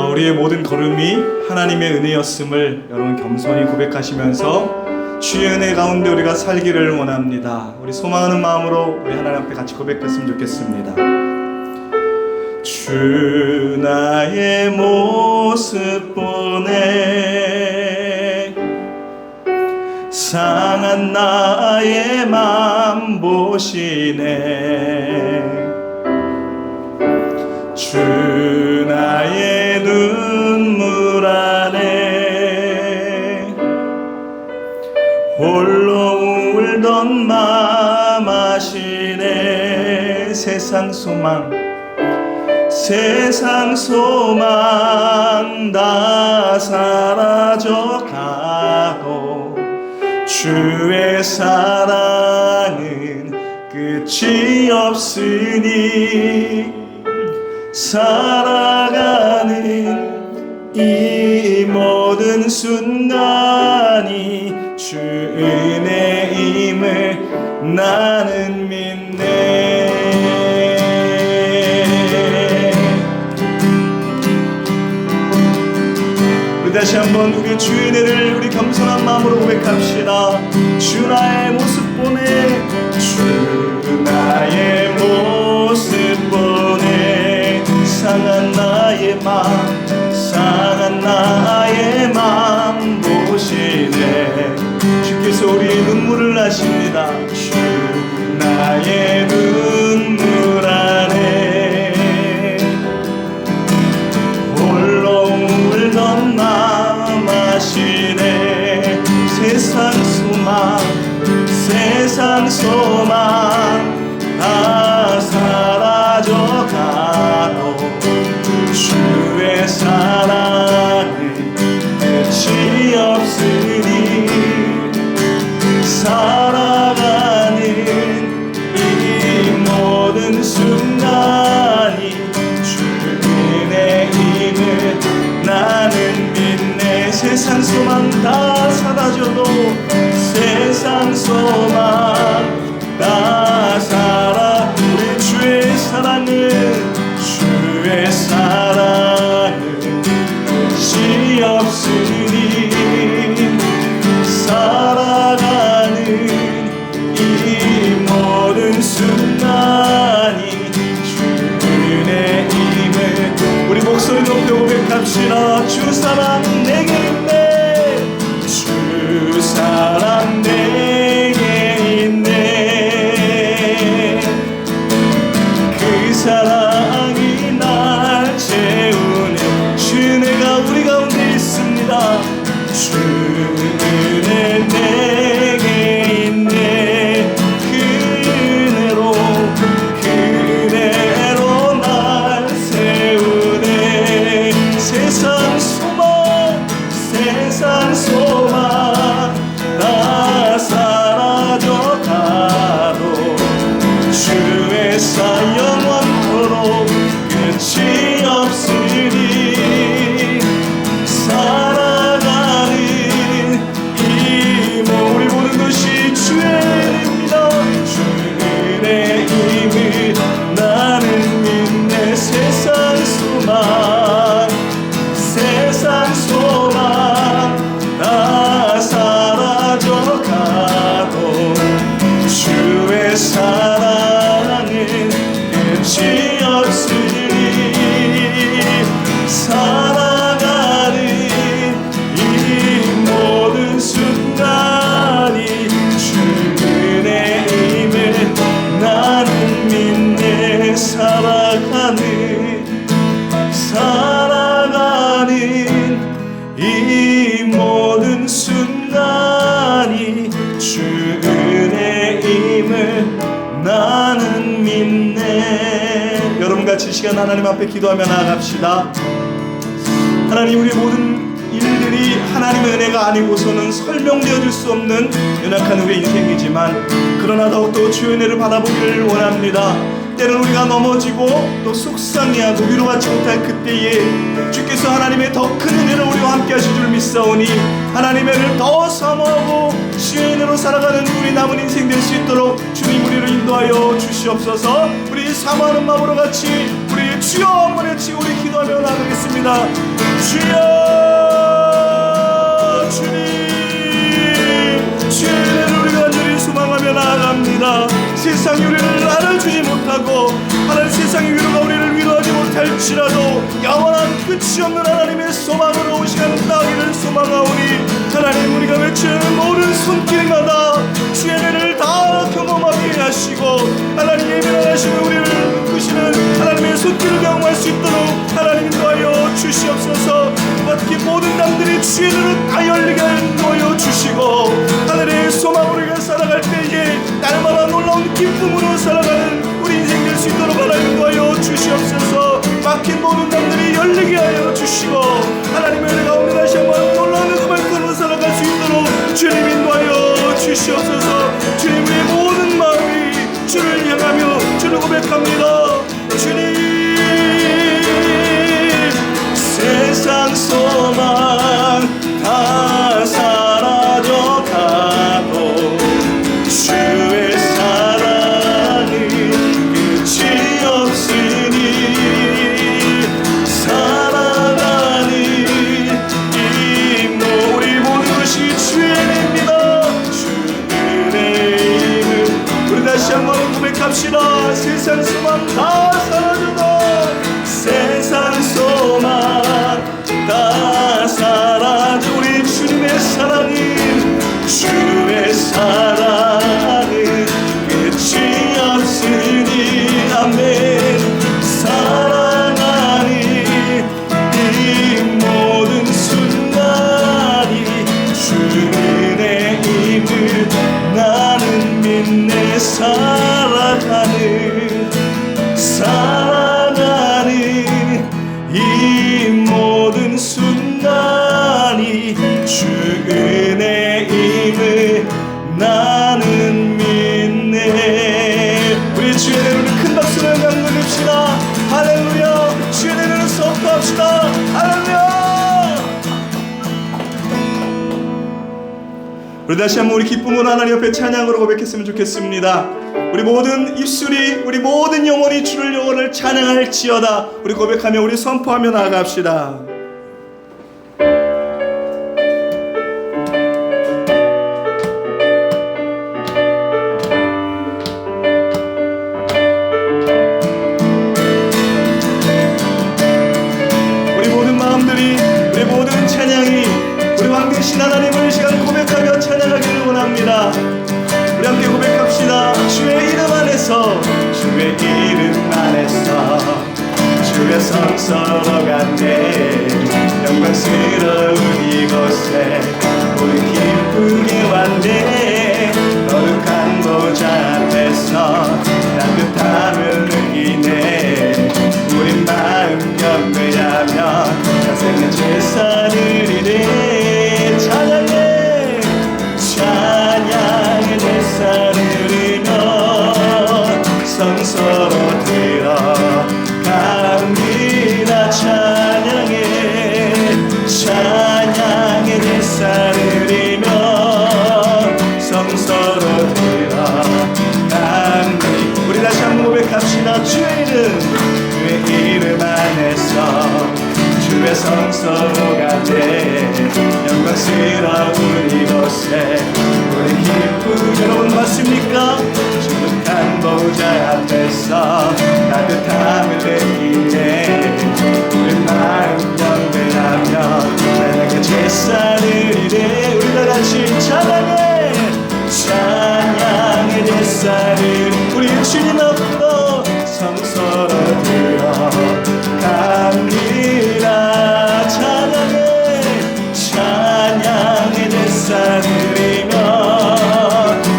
우리의 모든 걸음이 하나님의 은혜였음을 여러분 겸손히 고백하시면서 주의 은혜 가운데 우리가 살기를 원합니다. 우리 소망하는 마음으로 우리 하나님 앞에 같이 고백했으면 좋겠습니다. 주 나의 모습 보네, 상한 나의 맘 보시네. 주 나의 눈물 안에 홀로 울던 맘 아시네. 세상 소망 다 사라져가도 주의 사랑은 끝이 없으니 살아가는 이 모든 순간이 주 은혜임을 나는 믿네. 우리 다시 한번 우리 주의 은혜를 우리 겸손한 마음으로 고백합시다. 주 나의 모습 보네, 주 나의 모습 보네, 상한 나의 맘 보시네. 주께서 우리의 눈물을 아십니다. 주 나의 눈물 안에 홀로 울던 맘 아시네. 세상 소망 다 사라져가도 주의 사랑은 끝이 없으니 살아가는 이 모든 순간이 주 은혜임을 나는 믿네. 세상 소망 다 사라져도 세상 소망 다 사라. 우리 주의 사랑은 끝이 없으니 살아가는 이 모든 순간이 주 은혜임을 우리 목소리 높여 고백합시다. 주 사랑 내게 있네, 주 사랑 내게 있네. 그 사랑이 날 채우네. 주 은혜가 우리 가운데 있습니다. 주 은혜 내게 있네. 그 은혜로 날 세우네. 세상 소망 다 사라져가도 주의 사 영원토록 끝이 없으니 살아가는 이 우리 모든 것이 주의 은혜입니다. 주 은혜임을 나는 믿네. 세상 소망 다 사라져가도 주의 사랑은 끝이 없으니 살아가는 이 모든 순간이 주 은혜임을 나는 믿네. 살아가는 이 모든 순간이 주 은혜임을 나는 믿네. 여러분 같이 시간 하나님 앞에 기도하며 나아갑시다. 하나님, 우리 모든 일들이 하나님의 은혜가 아니고서는 설명되어 줄 수 없는 연약한 우리의 인생이지만 그러나 더욱더 주의 은혜를 받아보기를 원합니다. 때는 우리가 넘어지고 또 속상해하고 위로받지 못할 그때에 주께서 하나님의 더 큰 은혜를 우리와 함께 하실 줄 믿사오니 하나님의 은혜를 더 사모하고 주의 은혜로 살아가는 우리 남은 인생 될 수 있도록 주님 우리를 인도하여 주시옵소서. 우리 사모하는 마음으로 같이 우리 주여 한번 외치 우리 기도하며 나가겠습니다. 주여 주님 주의 은혜를 우리가 간절히 소망하며 나아갑니다. 세상이 우리를 알아주지 못하고 하나님 세상의 위로가 우리를 위로하지 못할지라도 영원한 끝이 없는 하나님의 소망으로 오시는 나기를 소망하오니 하나님 우리가 외치는 모든 손길마다 주의 은혜를 다 경험하게 하시고 하나님 예민하시고 우리를 이끄시는 하나님의 손길을 경험할 수 있도록 하나님 인도하여 주시옵소서. 특히 모든 남들이 주의 눈을 다 열리게 인도하여 주시고 하늘의 소망으로 우리가 살아갈 때에 날마다 놀라운 기쁨으로 살아가는 우리 인생 될 수 있도록 하나님 인도하여 주시옵소서. 막힌 모든 남들이 열리게 하여 주시고 하나님의 은혜 가운데 다시 한번 놀라운 고백으로 살아갈 수 있도록 주님 인도하여 주시옵소서. 주님 우리의 모든 마음이 주를 향하며 주를 고백합니다. 주님 세상 소망 다 사라져 가도 주의 사랑은 끝이 없으니 살아가는 이 우리 모든 것이 주의 은혜입니다. 주의 이름 우리 다시 한번 고백합시다. 세상 소망 다 사라져도 세상 소망 다 사라져 우리 주님의 사랑은 주의 사랑은 끝이 없으니 아멘. 사랑하는 이 모든 순간이 주님의 힘을 나는 믿네. 사랑하는 이 모든 순간이 주의 힘을 나는 믿네. 우리 주의 이름을 큰 박수로 영광 돌립시다. 할렐루야. 주의 이름을 선포합시다. 할렐루야. 우리 다시 한번 우리 기쁨으로 하나님 옆에 찬양으로 고백했으면 좋겠습니다. 우리 모든 입술이 우리 모든 영혼이 주를 영혼을 찬양할지어다. 우리 고백하며 우리 선포하며 나아갑시다. 우리 모든 마음들이 우리 모든 찬양이 우리 왕 되신 하나님을 이 시간 고백하며 찬양하기를 원합니다. 우리 함께 고백합시다. 주의 이름 안에서 주의 이름 안에서 주의 성서로 갔네. 영광스러운 이곳에 우리 기쁘게 왔네. 거룩한 보좌 앞에서 따뜻함을 느끼네. 우리 마음 경배하며 자생의 제사를 이래 찬양해 찬양의 제사를 이며 성서로 들어갑니다. 찬양의 제사를 이며 성서로 들어갑니다. 우리 다시 한번 고백합시다. 주의 이름 안에서 주의 성서로 가네. 영광스러운 이곳에 우리 기쁨 여러분 맞습니까? 주룩한 보좌 앞에서 따뜻함을 느끼네. 우리 마음 경배하며 찬양의 제사를 이래. 우리 다같이 찬양의 제사를 우리 주님 앞으로 성서로 들어갑니다. 찬양의 제사를 이며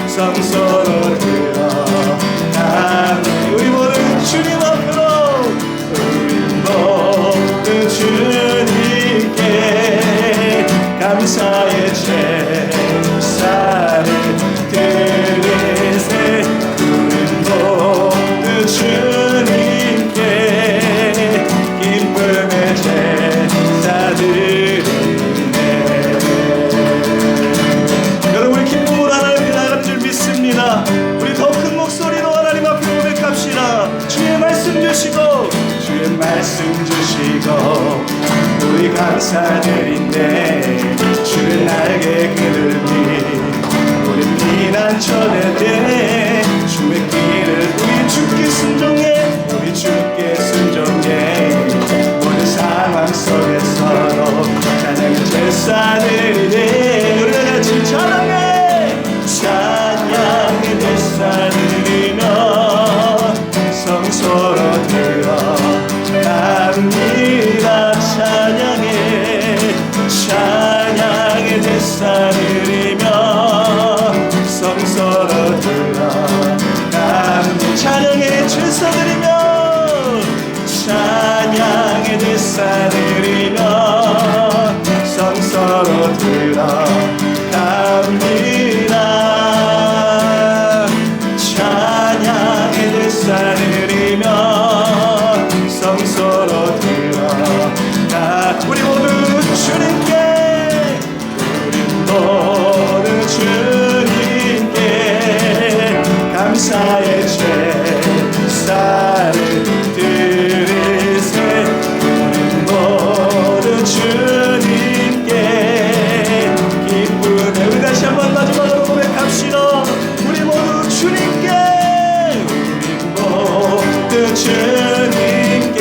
성서로 들어갑니다. 우리 모두 주님 말씀 주시고 우리 감사드린대. 주는 날개 그늘이 우리 피난처될 때 주의 길을 우리 주께 순종해. 우리 주께 순종해. 모든 상황 속에서도 찬양의 제사드리네. 우리가 같이 찬양해. 찬양의 제사드리며 성소로 들어갑니다. 찬양해. 찬양의 제사드리며 성소로 들어갑니다. 찬양의 제사드리며 찬양의 제사드리며 성소로 들어갑니다. 찬양의 제사드리며 성소로 들어가. 우리 모두 주님께 우리 모두 주님께 감사의 제사를 드리세. 우리 모두 주님께 기쁨의. 우리 다시 한번 마지막으로 고백합시다. 우리 모두 주님께 주님께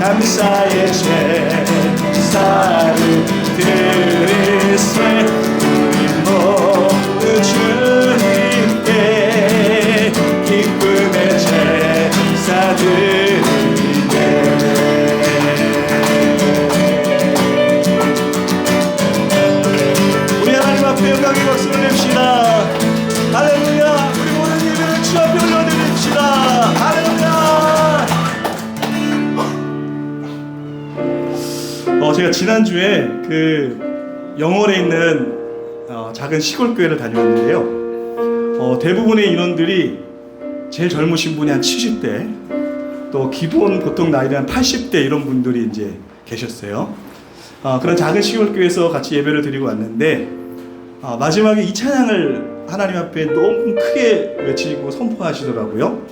감사의 제사를 드리세. 우리 모두 주님께 기쁨의 제사 드리네. 우리 하나님 앞에 영광의 박수를 냅시다. 할렐루야. 우리 모든 예배를 주 앞에 올려드립시다. 할렐루야. 제가 지난주에 그 영월에 있는 작은 시골 교회를 다녀왔는데요. 대부분의 인원들이 제일 젊으신 분이 한 70대, 또 기본 보통 나이는 한 80대 이런 분들이 이제 계셨어요. 그런 작은 시골 교회에서 같이 예배를 드리고 왔는데 마지막에 이 찬양을 하나님 앞에 너무 크게 외치고 선포하시더라고요.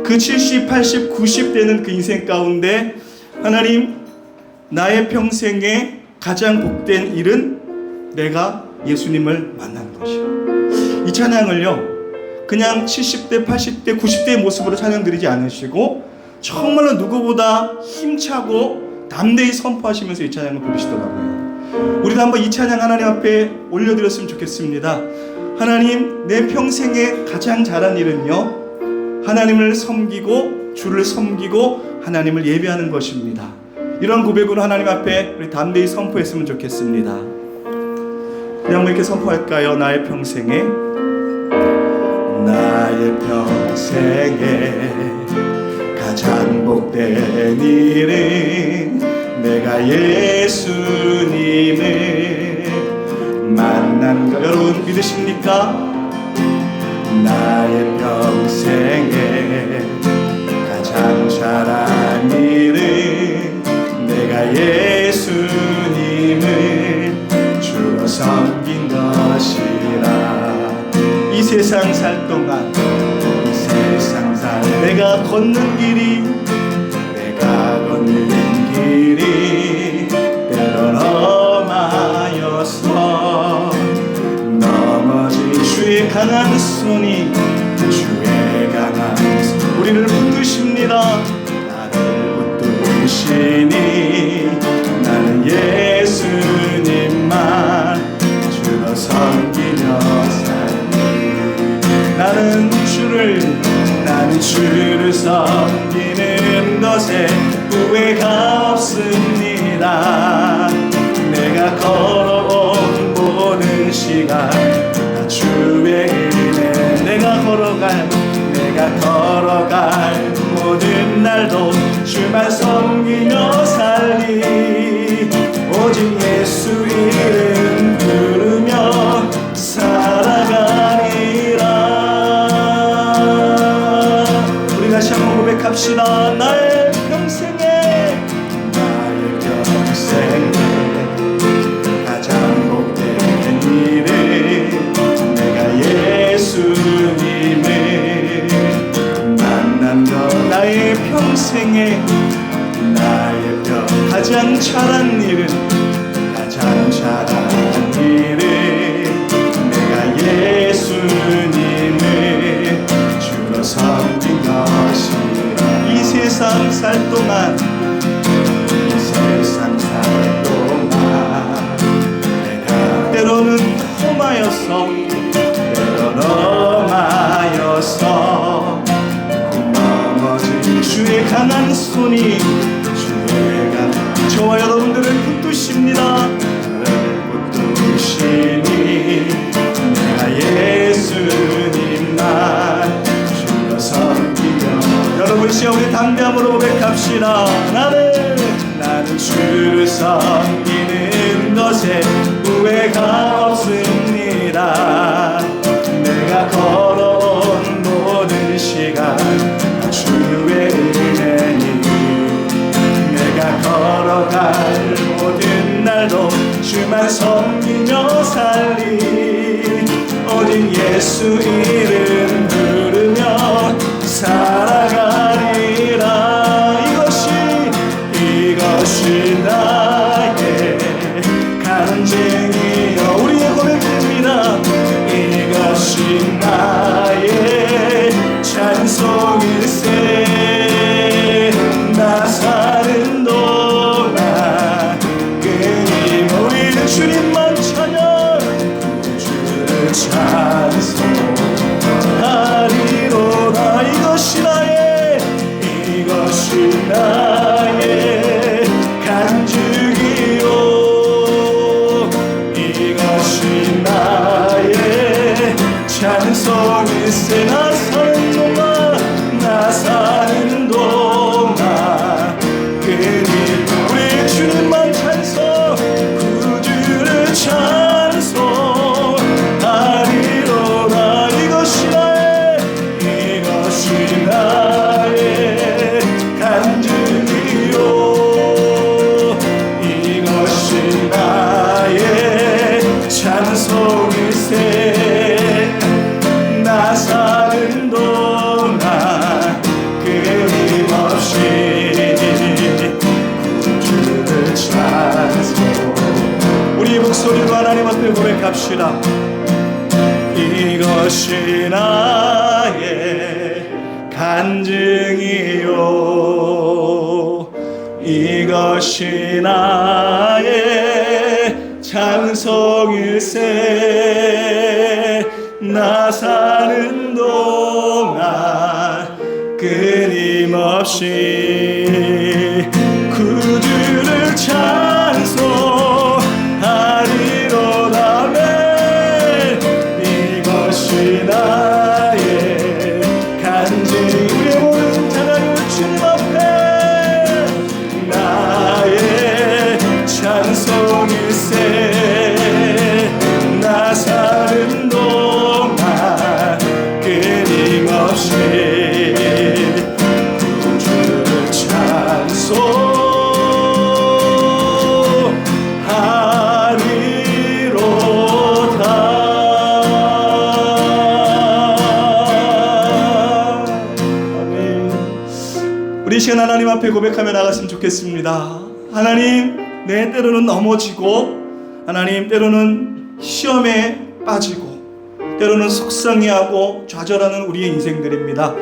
그 70, 80, 90대는 그 인생 가운데 하나님, 나의 평생에 가장 복된 일은 내가 예수님을 만난 것이요. 이 찬양을요, 그냥 70대, 80대, 90대의 모습으로 찬양드리지 않으시고 정말로 누구보다 힘차고 담대히 선포하시면서 이 찬양을 부르시더라고요. 우리도 한번 이 찬양 하나님 앞에 올려드렸으면 좋겠습니다. 하나님, 내 평생에 가장 잘한 일은요, 하나님을 섬기고 주를 섬기고 하나님을 예배하는 것입니다. 이런 고백으로 하나님 앞에 우리 담대히 선포했으면 좋겠습니다. 우리 한번 이렇게 선포할까요? 나의 평생에 가장 복된 일은 내가 예수님을 만난 것. 여러분 믿으십니까? 나의 평생에 가장 잘한 일은 내가 예수님을 주로 섬긴 것이라. 이 세상 살 동안 내가 걷는 길이 때론 험하여서 넘어진 주의 강한 손이 우리를 붙드십니다. 나를 붙드시니 나는 예수님만 주로 섬기며 살리. 나는 주를 섬기는 것에 후회가 없습니다. 내가 걸어온 모든 시간 다 주의 은혜. 내가 걸어갈 모든 날도 주만 섬기며 살리. 오직 예수 이름 부르며 살아가리라. 우리 다시 한번 고백합시다. 나의 평생에 가장 복된 일은 내가 예수님을 만난 것. 나의 나의 평생에 가장 잘한 일은 내가 예수님을 주로 섬긴 것이라. 이 세상 살 동안 내가 때로는 험하여서 넘어진 주의 강한 손이 저와 여러분들을 붙드십니다. 붙드시니 내가 예수님만 주로 섬기며. 여러분 시험 우리 담대함으로 고백합시다. 나는 주를 섬기는 것에 후회가 없습니다. 내가 걸어온 모든 시간 주의 은혜니 내가 걸어갈 모든 날도 주만 섬기며 살리. 오직 예수 이름 부르며 살아가리라. 이것이 나의 간증이여. 우리의 고백입니다. 이것이 나의 찬송일세. 나 사는 동안 끊임 우리는 주님만 찬양 주를 찬송하리로다. 이것이 나의 간증이요. 이것이 나의 찬송일세. 나 사는 동안 우리 주님만 찬송 구주를 찬송하리로다. 이것이 나의 간증이요. 이것이 나의 찬송일세. 나 사는 동안 끊임없이 구주를 찬송. 우리의 목소리로 하나님 앞에 고백합시다. 이것이 나의 간증이요. 이것이 나의 찬송일세. 나 사는 동안 끊임없이 구주를 찬송하리로다. 이것이 나의 간증. 우리의 모든 찬양을 주님 앞에 나의 찬송일세. 나 사는 동안 끊임없이 구주를 찬송하리로다. 아멘. 우리 이 시간 하나님 앞에 고백하며 나갔으면 좋겠습니다. 하나님, 내 때로는 넘어지고, 하나님 때로는 시험에 빠지고, 때로는 속상해하고 좌절하는 우리의 인생들입니다.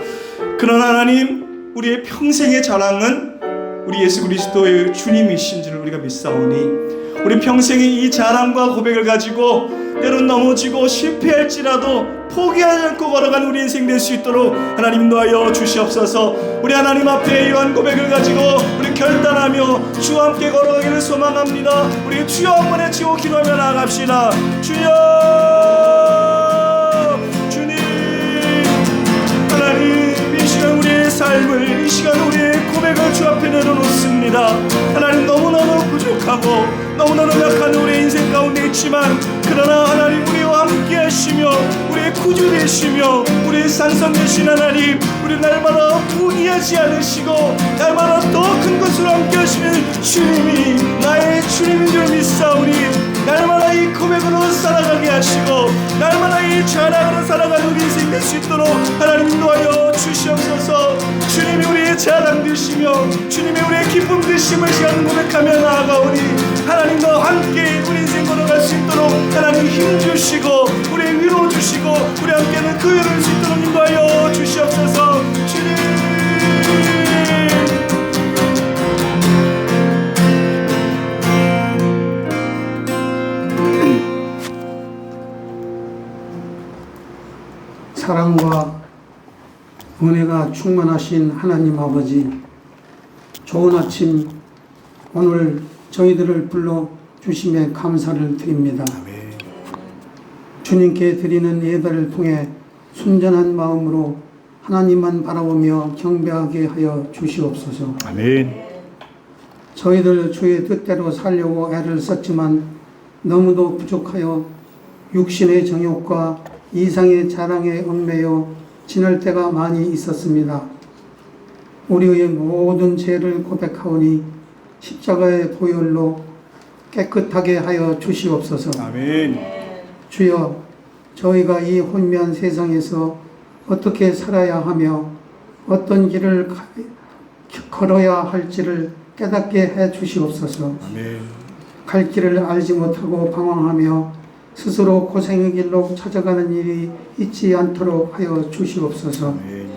그러나 하나님, 우리의 평생의 자랑은 우리 예수 그리스도의 주님이신 줄을 우리가 믿사오니 우리 평생의 이 자랑과 고백을 가지고 때론 넘어지고 실패할지라도 포기하지 않고 걸어가는 우리 인생 될 수 있도록 하나님 인도하여 주시옵소서. 우리 하나님 앞에 이러한 고백을 가지고 우리 결단하며 주와 함께 걸어가기를 소망합니다. 우리 주여 한번 외치고 기도하며 나아갑시다. 주여, 주님, 하나님, 이 시간 우리의 삶을, 이 시간 우리의 고백을 주 앞에 내려놓습니다. 하나님, 너무나도 부족하고 너무나도 약한 우리의 인생 가운데 있지만, 그러나 하나님 우리와 함께 하시며 우리의 구주 되시며 우리의 산성 되신 하나님, 우리 날마다 포기하지 않으시고 날마다 더 큰 것으로 함께 하시는 주님이 나의 주님인 줄 믿사오니 날마다 이 고백으로 살아가게 하시고 날마다 이 자랑으로 살아가는 우리 인생 될 수 있도록 하나님 인도하여 주시옵소서. 주님이 우리의 자랑 되시며 주님의 우리의 기쁨 되심을 시간 고백하며 나아가오니 하나님과 함께 우리 인생 걸어갈 수 있도록 하나님 힘 주시고 우리의 위로 주시고 우리 함께는 그 일을 수 있도록 인도하여 주시옵소서. 주님 사랑과 은혜가 충만하신 하나님 아버지, 좋은 아침 오늘 저희들을 불러주심에 감사를 드립니다. 주님께 드리는 예배를 통해 순전한 마음으로 하나님만 바라보며 경배하게 하여 주시옵소서. 아멘. 저희들 주의 뜻대로 살려고 애를 썼지만 너무도 부족하여 육신의 정욕과 이상의 자랑에 얽매여 지날 때가 많이 있었습니다. 우리의 모든 죄를 고백하오니 십자가의 보혈로 깨끗하게 하여 주시옵소서. 아멘. 주여, 저희가 이 혼미한 세상에서 어떻게 살아야 하며 어떤 길을 걸어야 할지를 깨닫게 해 주시옵소서. 아멘. 갈 길을 알지 못하고 방황하며 스스로 고생의 길로 찾아가는 일이 있지 않도록 하여 주시옵소서. 아멘.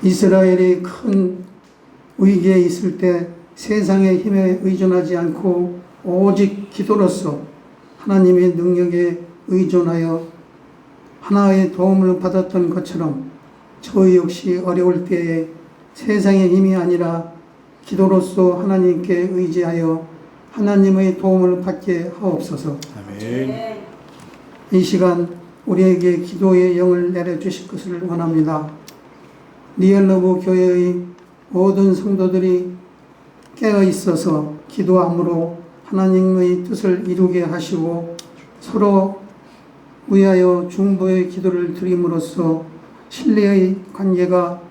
이스라엘이 큰 위기에 있을 때 세상의 힘에 의존하지 않고 오직 기도로서 하나님의 능력에 의존하여 하나의 도움을 받았던 것처럼 저희 역시 어려울 때에 세상의 힘이 아니라 기도로서 하나님께 의지하여 하나님의 도움을 받게 하옵소서. 아멘. 이 시간 우리에게 기도의 영을 내려주실 것을 원합니다. 리얼러브 교회의 모든 성도들이 깨어 있어서 기도함으로 하나님의 뜻을 이루게 하시고 서로 위하여 중보의 기도를 드림으로써 신뢰의 관계가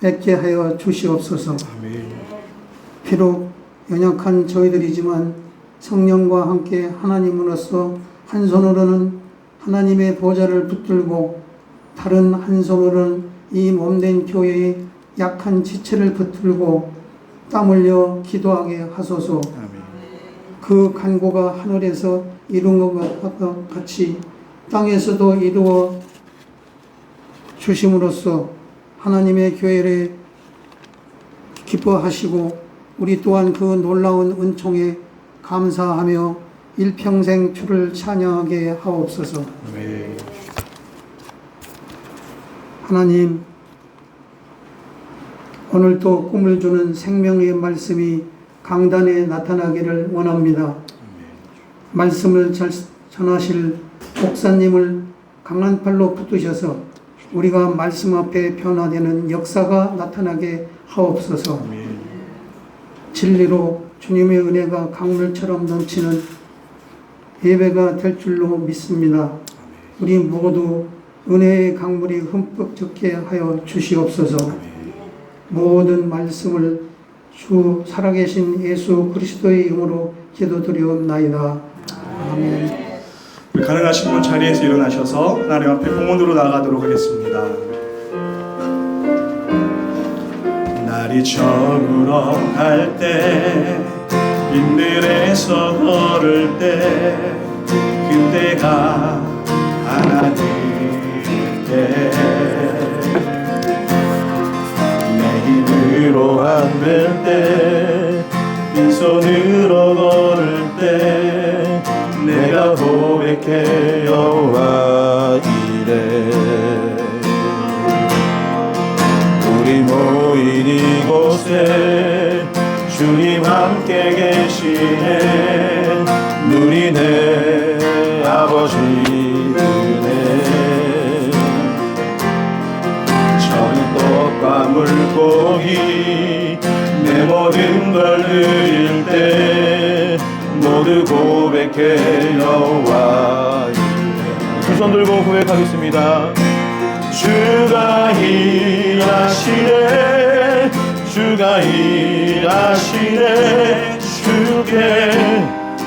맺게 하여 주시옵소서. 아멘. 비록 연약한 저희들이지만 성령과 함께 하나님으로서 한 손으로는 하나님의 보좌를 붙들고 다른 한 손으로는 이 몸된 교회의 약한 지체를 붙들고 땀 흘려 기도하게 하소서. 아멘. 그 간구가 하늘에서 이룬 것과 같이 땅에서도 이루어 주심으로써 하나님의 교회를 기뻐하시고 우리 또한 그 놀라운 은총에 감사하며 일평생 주를 찬양하게 하옵소서. 아멘. 하나님, 오늘도 꿈을 주는 생명의 말씀이 강단에 나타나기를 원합니다. 말씀을 전하실 목사님을 강한 팔로 붙드셔서 우리가 말씀 앞에 변화되는 역사가 나타나게 하옵소서. 아멘. 진리로 주님의 은혜가 강물처럼 넘치는 예배가 될 줄로 믿습니다. 우리 모두 은혜의 강물이 흠뻑 적게 하여 주시옵소서. 모든 말씀을 주 살아계신 예수 그리스도의 이름으로 기도드리옵나이다. 아멘. 우리 가능하신 분 자리에서 일어나셔서 하나님 앞에 공원으로 나가도록 하겠습니다. 날이 저물어갈 때 빈들에서 걸을 때 그때가 하나님께 내 힘으로 안 될 때 빈손으로 걸을 때 내가 고백해 여호와 이래 우리 모인 이곳에 주님 함께 계시네 누리네 아버지 은혜 전떡과 물고기 내 모든 걸 드릴 때 모두 고백해 여호와 두 손 들고 고백하겠습니다. 주가 일하시네 주가 일하시네 주께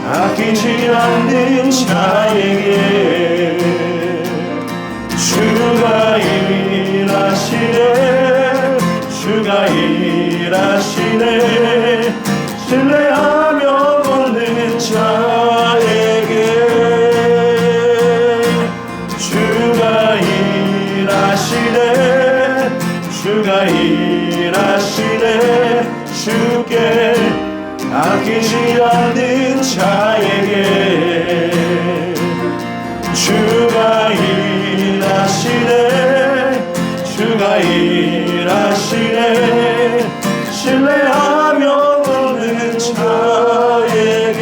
아끼지 않는 자에게 주가 일하시네 주가 주가 일하시네 신뢰하며 걷는 자에게 주가 일하시네 주가 일하시네 주께 아끼지 않는 자에게 주가 일하시네 주가 일하시네 신뢰하며 걷는 자에게.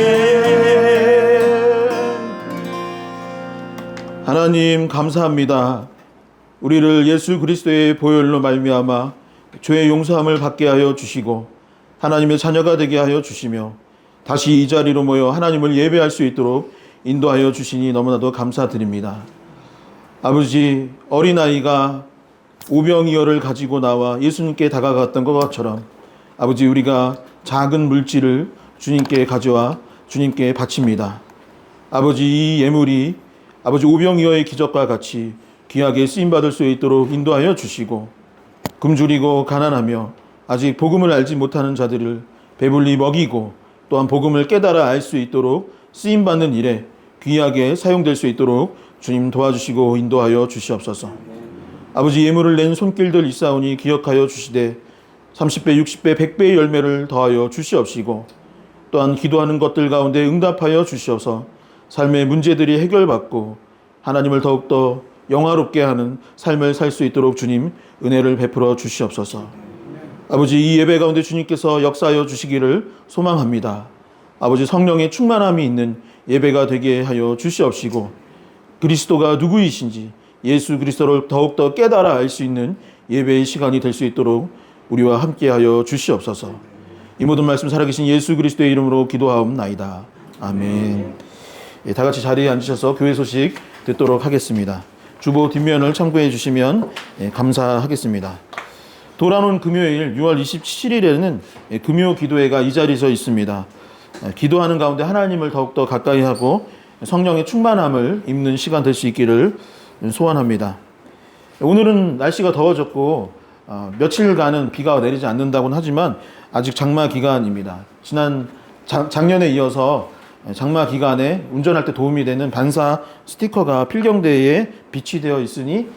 하나님 감사합니다. 우리를 예수 그리스도의 보혈로 말미암아 죄의 용서함을 받게 하여 주시고 하나님의 자녀가 되게 하여 주시며 다시 이 자리로 모여 하나님을 예배할 수 있도록 인도하여 주시니 너무나도 감사드립니다. 아버지, 어린아이가 오병이어를 가지고 나와 예수님께 다가갔던 것처럼 아버지, 우리가 작은 물질을 주님께 가져와 주님께 바칩니다. 아버지, 이 예물이 아버지 오병이어의 기적과 같이 귀하게 쓰임받을 수 있도록 인도하여 주시고 굶주리고 가난하며 아직 복음을 알지 못하는 자들을 배불리 먹이고 또한 복음을 깨달아 알 수 있도록 쓰임받는 일에 귀하게 사용될 수 있도록 주님 도와주시고 인도하여 주시옵소서. 아버지, 예물을 낸 손길들 있사오니 기억하여 주시되 30배, 60배, 100배의 열매를 더하여 주시옵시고 또한 기도하는 것들 가운데 응답하여 주시옵서 삶의 문제들이 해결받고 하나님을 더욱더 영화롭게 하는 삶을 살 수 있도록 주님 은혜를 베풀어 주시옵소서. 아버지, 이 예배 가운데 주님께서 역사하여 주시기를 소망합니다. 아버지, 성령의 충만함이 있는 예배가 되게 하여 주시옵시고 그리스도가 누구이신지 예수 그리스도를 더욱더 깨달아 알 수 있는 예배의 시간이 될 수 있도록 우리와 함께하여 주시옵소서. 이 모든 말씀 살아계신 예수 그리스도의 이름으로 기도하옵나이다. 아멘. 다 같이 자리에 앉으셔서 교회 소식 듣도록 하겠습니다. 주보 뒷면을 참고해 주시면 감사하겠습니다. 돌아오는 금요일 6월 27일에는 금요 기도회가 이 자리에 있습니다. 기도하는 가운데 하나님을 더욱더 가까이 하고 성령의 충만함을 입는 시간 될 수 있기를 소원합니다. 오늘은 날씨가 더워졌고 며칠간은 비가 내리지 않는다고는 하지만 아직 장마 기간입니다. 작년에 이어서 장마 기간에 운전할 때 도움이 되는 반사 스티커가 필경대에 비치되어 있으니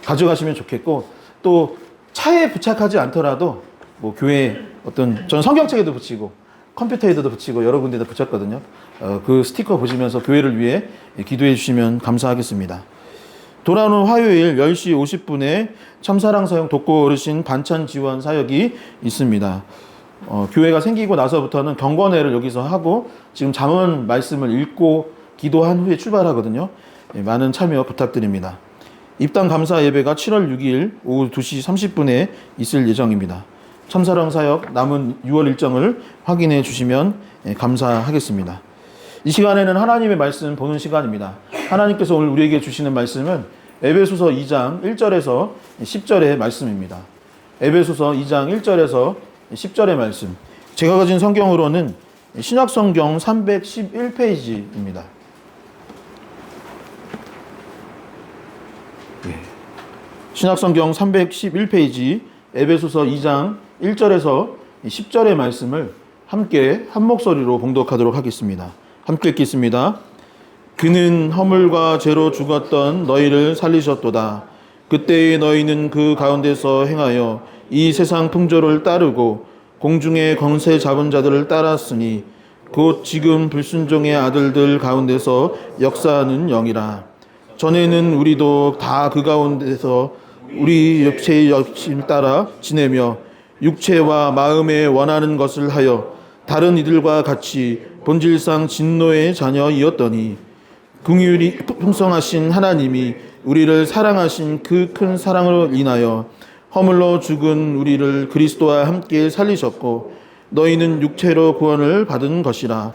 가져가시면 좋겠고 또 차에 부착하지 않더라도 뭐 교회 저는 성경책에도 붙이고 컴퓨터에도 붙이고 여러 군데다 붙였거든요. 그 스티커 보시면서 교회를 위해 기도해 주시면 감사하겠습니다. 돌아오는 화요일 10시 50분에 참사랑사역 독고 어르신 반찬 지원 사역이 있습니다. 교회가 생기고 나서부터는 경건회를 여기서 하고 지금 잠언 말씀을 읽고 기도한 후에 출발하거든요. 많은 참여 부탁드립니다. 입당 감사 예배가 7월 6일 오후 2시 30분에 있을 예정입니다. 참사랑사역 남은 6월 일정을 확인해 주시면 감사하겠습니다. 이 시간에는 하나님의 말씀 보는 시간입니다. 하나님께서 오늘 우리에게 주시는 말씀은 에베소서 2장 1절에서 10절의 말씀입니다. 에베소서 2장 1절에서 10절의 말씀. 제가 가진 성경으로는 신약성경 311페이지입니다. 신약성경 311페이지 에베소서 2장 1절에서 10절의 말씀을 함께 한 목소리로 봉독하도록 하겠습니다. 함께 읽겠습니다. 그는 허물과 죄로 죽었던 너희를 살리셨도다. 그때의 너희는 그 가운데서 행하여 이 세상 풍조를 따르고 공중의 권세 잡은 자들을 따랐으니 곧 지금 불순종의 아들들 가운데서 역사하는 영이라. 전에는 우리도 다 그 가운데서 우리 육체의 욕심 따라 지내며 육체와 마음에 원하는 것을 하여 다른 이들과 같이 본질상 진노의 자녀이었더니 긍휼이 풍성하신 하나님이 우리를 사랑하신 그 큰 사랑으로 인하여 허물로 죽은 우리를 그리스도와 함께 살리셨고 너희는 육체로 구원을 받은 것이라.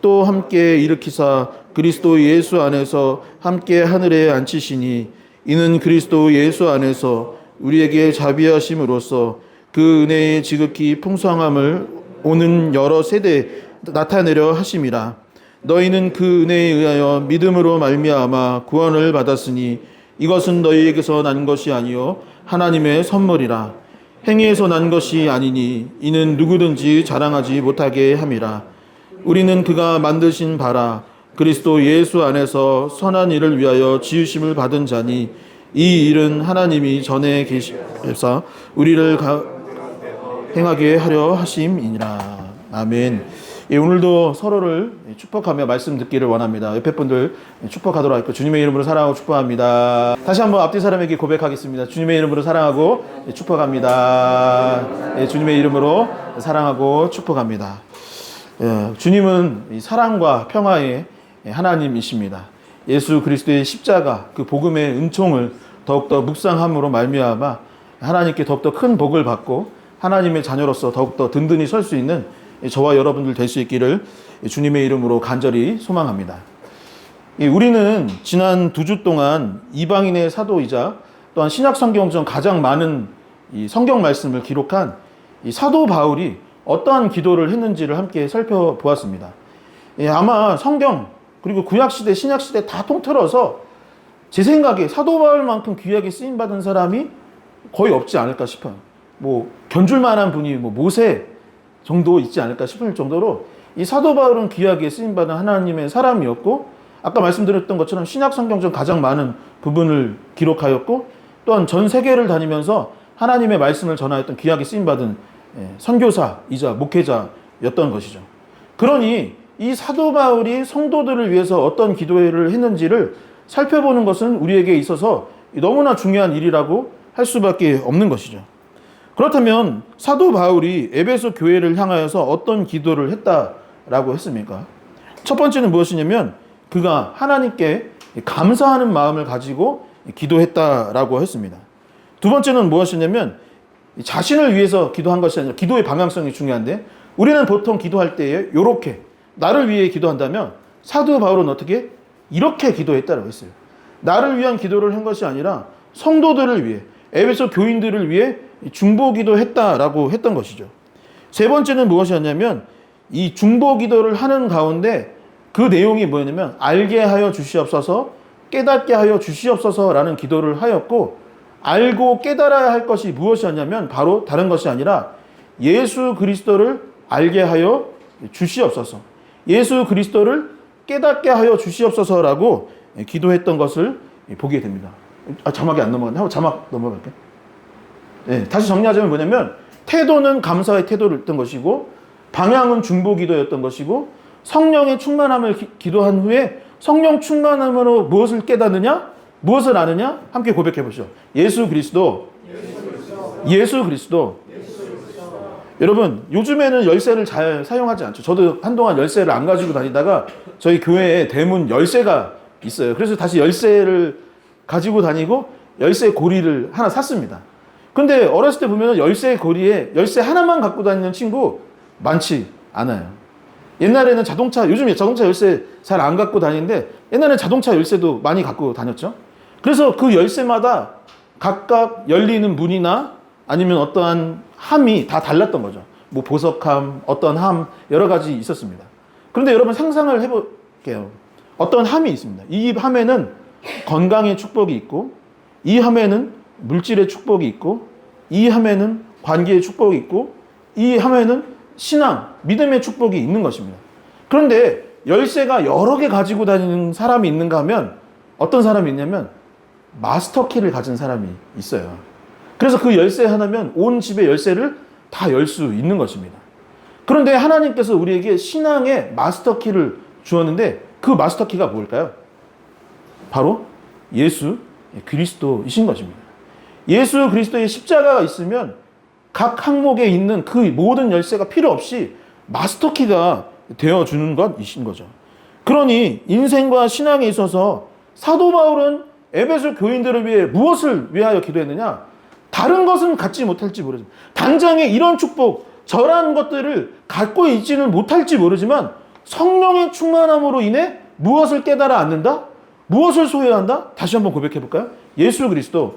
또 함께 일으키사 그리스도 예수 안에서 함께 하늘에 앉히시니 이는 그리스도 예수 안에서 우리에게 자비하심으로써 그 은혜의 지극히 풍성함을 오는 여러 세대에 나타내려 하심이라. 너희는 그 은혜에 의하여 믿음으로 말미암아 구원을 받았으니 이것은 너희에게서 난 것이 아니요 하나님의 선물이라. 행위에서 난 것이 아니니 이는 누구든지 자랑하지 못하게 함이라. 우리는 그가 만드신 바라 그리스도 예수 안에서 선한 일을 위하여 지으심을 받은 자니 이 일은 하나님이 전에 계시사 우리를 행하게 하려 하심이니라. 아멘. 예, 오늘도 서로를 축복하며 말씀 듣기를 원합니다. 옆에 분들 축복하도록 할게요. 주님의 이름으로 사랑하고 축복합니다. 다시 한번 앞뒤 사람에게 고백하겠습니다. 주님의 이름으로 사랑하고 축복합니다. 예, 주님의 이름으로 사랑하고 축복합니다. 예, 주님은 이 사랑과 평화의 하나님이십니다. 예수 그리스도의 십자가 그 복음의 은총을 더욱더 묵상함으로 말미암아 하나님께 더욱더 큰 복을 받고 하나님의 자녀로서 더욱더 든든히 설 수 있는 저와 여러분들 될 수 있기를 주님의 이름으로 간절히 소망합니다. 우리는 지난 2주 동안 이방인의 사도이자 또한 신약 성경 중 가장 많은 이 성경 말씀을 기록한 이 사도 바울이 어떠한 기도를 했는지를 함께 살펴보았습니다. 아마 성경 그리고 구약시대 신약시대 다 통틀어서 제 생각에 사도 바울만큼 귀하게 쓰임받은 사람이 거의 없지 않을까 싶어요. 뭐 견줄만한 분이 뭐 모세 정도 있지 않을까 싶을 정도로 이 사도 바울은 귀하게 쓰임받은 하나님의 사람이었고, 아까 말씀드렸던 것처럼 신약 성경 중 가장 많은 부분을 기록하였고, 또한 전 세계를 다니면서 하나님의 말씀을 전하였던 귀하게 쓰임받은 선교사이자 목회자였던 것이죠. 그러니 이 사도 바울이 성도들을 위해서 어떤 기도를 했는지를 살펴보는 것은 우리에게 있어서 너무나 중요한 일이라고 할 수밖에 없는 것이죠. 그렇다면 사도 바울이 에베소 교회를 향하여서 어떤 기도를 했다라고 했습니까? 첫 번째는 무엇이냐면 그가 하나님께 감사하는 마음을 가지고 기도했다라고 했습니다. 두 번째는 무엇이냐면 자신을 위해서 기도한 것이 아니라, 기도의 방향성이 중요한데 우리는 보통 기도할 때에 이렇게 나를 위해 기도한다면 사도 바울은 어떻게? 이렇게 기도했다라고 했어요. 나를 위한 기도를 한 것이 아니라 성도들을 위해, 에베소 교인들을 위해 중보기도 했다라고 했던 것이죠. 세 번째는 무엇이었냐면 이 중보기도를 하는 가운데 그 내용이 뭐였냐면 알게 하여 주시옵소서, 깨닫게 하여 주시옵소서라는 기도를 하였고, 알고 깨달아야 할 것이 무엇이었냐면 바로 다른 것이 아니라 예수 그리스도를 알게 하여 주시옵소서, 예수 그리스도를 깨닫게 하여 주시옵소서라고 기도했던 것을 보게 됩니다. 자막이 안 넘어갔네. 하고 자막 넘어갈게요. 네, 다시 정리하자면 뭐냐면 태도는 감사의 태도를 했던 것이고, 방향은 중보기도였던 것이고, 성령의 충만함을 기도한 후에 성령 충만함으로 무엇을 깨닫느냐? 무엇을 아느냐? 함께 고백해 보시죠. 예수 그리스도. 예수 그리스도. 여러분, 요즘에는 열쇠를 잘 사용하지 않죠. 저도 한동안 열쇠를 안 가지고 다니다가 저희 교회에 대문 열쇠가 있어요. 그래서 다시 열쇠를 가지고 다니고 열쇠 고리를 하나 샀습니다. 근데 어렸을 때 보면 열쇠 고리에 열쇠 하나만 갖고 다니는 친구 많지 않아요. 옛날에는 요즘에 자동차 열쇠 잘 안 갖고 다니는데 옛날에는 자동차 열쇠도 많이 갖고 다녔죠. 그래서 그 열쇠마다 각각 열리는 문이나 아니면 어떠한 함이 다 달랐던 거죠. 뭐 보석함, 어떤 함, 여러 가지 있었습니다. 그런데 여러분 상상을 해볼게요. 어떤 함이 있습니다. 이 함에는 건강의 축복이 있고, 이 함에는 물질의 축복이 있고, 이 함에는 관계의 축복이 있고, 이 함에는 신앙, 믿음의 축복이 있는 것입니다. 그런데 열쇠가 여러 개 가지고 다니는 사람이 있는가 하면 어떤 사람이 있냐면 마스터키를 가진 사람이 있어요. 그래서 그 열쇠 하나면 온 집의 열쇠를 다 열 수 있는 것입니다. 그런데 하나님께서 우리에게 신앙의 마스터키를 주었는데 그 마스터키가 뭘까요? 바로 예수 그리스도이신 것입니다. 예수 그리스도의 십자가가 있으면 각 항목에 있는 그 모든 열쇠가 필요 없이 마스터키가 되어주는 것이신 거죠. 그러니 인생과 신앙에 있어서 사도 바울은 에베소 교인들을 위해 무엇을 위하여 기도했느냐? 다른 것은 갖지 못할지 모르지만, 당장에 이런 축복, 저러한 것들을 갖고 있지는 못할지 모르지만 성령의 충만함으로 인해 무엇을 깨달아 앉는다? 무엇을 소유한다? 다시 한번 고백해 볼까요? 예수 그리스도.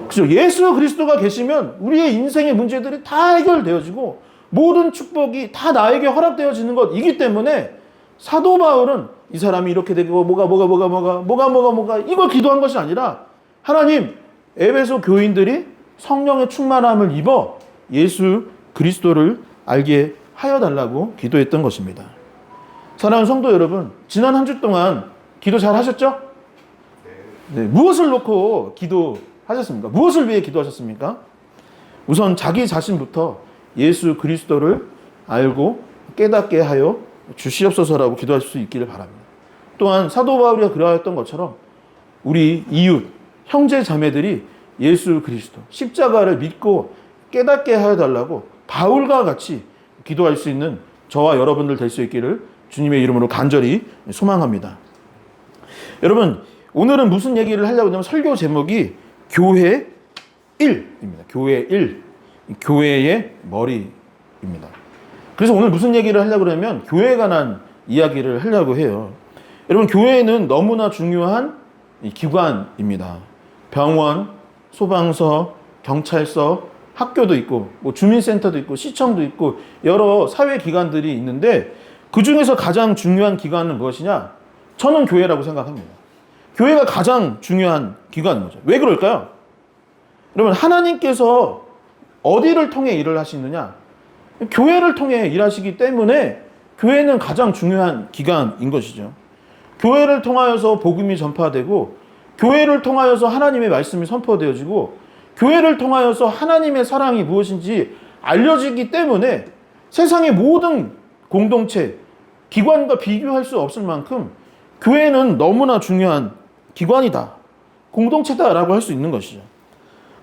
그죠? 예수 그리스도가 계시면 우리의 인생의 문제들이 다 해결되어지고 모든 축복이 다 나에게 허락되어지는 것이기 때문에 사도 바울은 이 사람이 이렇게 되고 뭐가 이걸 기도한 것이 아니라 하나님, 에베소 교인들이 성령의 충만함을 입어 예수 그리스도를 알게 하여 달라고 기도했던 것입니다. 사랑하는 성도 여러분, 지난 한 주 동안 기도 잘 하셨죠? 네, 무엇을 놓고 기도하셨습니까? 무엇을 위해 기도하셨습니까? 우선 자기 자신부터 예수 그리스도를 알고 깨닫게 하여 주시옵소서라고 기도할 수 있기를 바랍니다. 또한 사도 바울이 그러했던 것처럼 우리 이웃, 형제 자매들이 예수 그리스도, 십자가를 믿고 깨닫게 하여 달라고 바울과 같이 기도할 수 있는 저와 여러분들 될 수 있기를 주님의 이름으로 간절히 소망합니다. 여러분, 오늘은 무슨 얘기를 하려고 하냐면 설교 제목이 교회 1입니다. 교회 1. 교회의 머리입니다. 그래서 오늘 무슨 얘기를 하려고 하냐면 교회에 관한 이야기를 하려고 해요. 여러분, 교회는 너무나 중요한 기관입니다. 병원, 소방서, 경찰서, 학교도 있고 뭐 주민센터도 있고 시청도 있고 여러 사회기관들이 있는데 그 중에서 가장 중요한 기관은 무엇이냐? 저는 교회라고 생각합니다. 교회가 가장 중요한 기관인 거죠. 왜 그럴까요? 여러분, 하나님께서 어디를 통해 일을 하시느냐? 교회를 통해 일하시기 때문에 교회는 가장 중요한 기관인 것이죠. 교회를 통하여서 복음이 전파되고 교회를 통하여서 하나님의 말씀이 선포되어지고 교회를 통하여서 하나님의 사랑이 무엇인지 알려지기 때문에 세상의 모든 공동체, 기관과 비교할 수 없을 만큼 교회는 너무나 중요한 기관이다, 공동체다라고 할 수 있는 것이죠.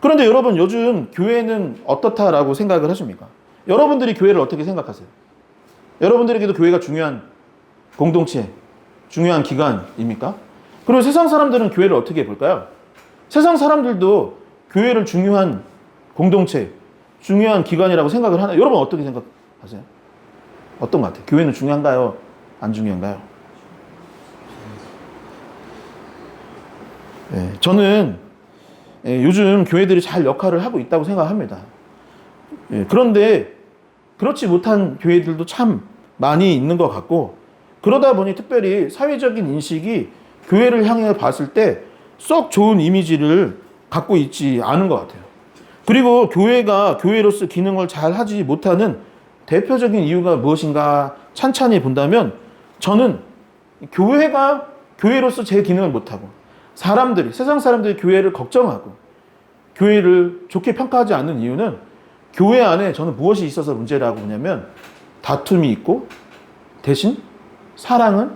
그런데 여러분, 요즘 교회는 어떻다라고 생각을 하십니까? 여러분들이 교회를 어떻게 생각하세요? 여러분들에게도 교회가 중요한 공동체, 중요한 기관입니까? 그리고 세상 사람들은 교회를 어떻게 볼까요? 세상 사람들도 교회를 중요한 공동체, 중요한 기관이라고 생각을 하나요? 여러분 어떻게 생각하세요? 어떤 것 같아요? 교회는 중요한가요? 안 중요한가요? 네, 저는 요즘 교회들이 잘 역할을 하고 있다고 생각합니다. 그런데 그렇지 못한 교회들도 참 많이 있는 것 같고, 그러다 보니 특별히 사회적인 인식이 교회를 향해 봤을 때 썩 좋은 이미지를 갖고 있지 않은 것 같아요. 그리고 교회가 교회로서 기능을 잘 하지 못하는 대표적인 이유가 무엇인가 찬찬히 본다면, 저는 교회가 교회로서 제 기능을 못하고 세상 사람들이 교회를 걱정하고 교회를 좋게 평가하지 않는 이유는 교회 안에 저는 무엇이 있어서 문제라고 보냐면 다툼이 있고 대신 사랑은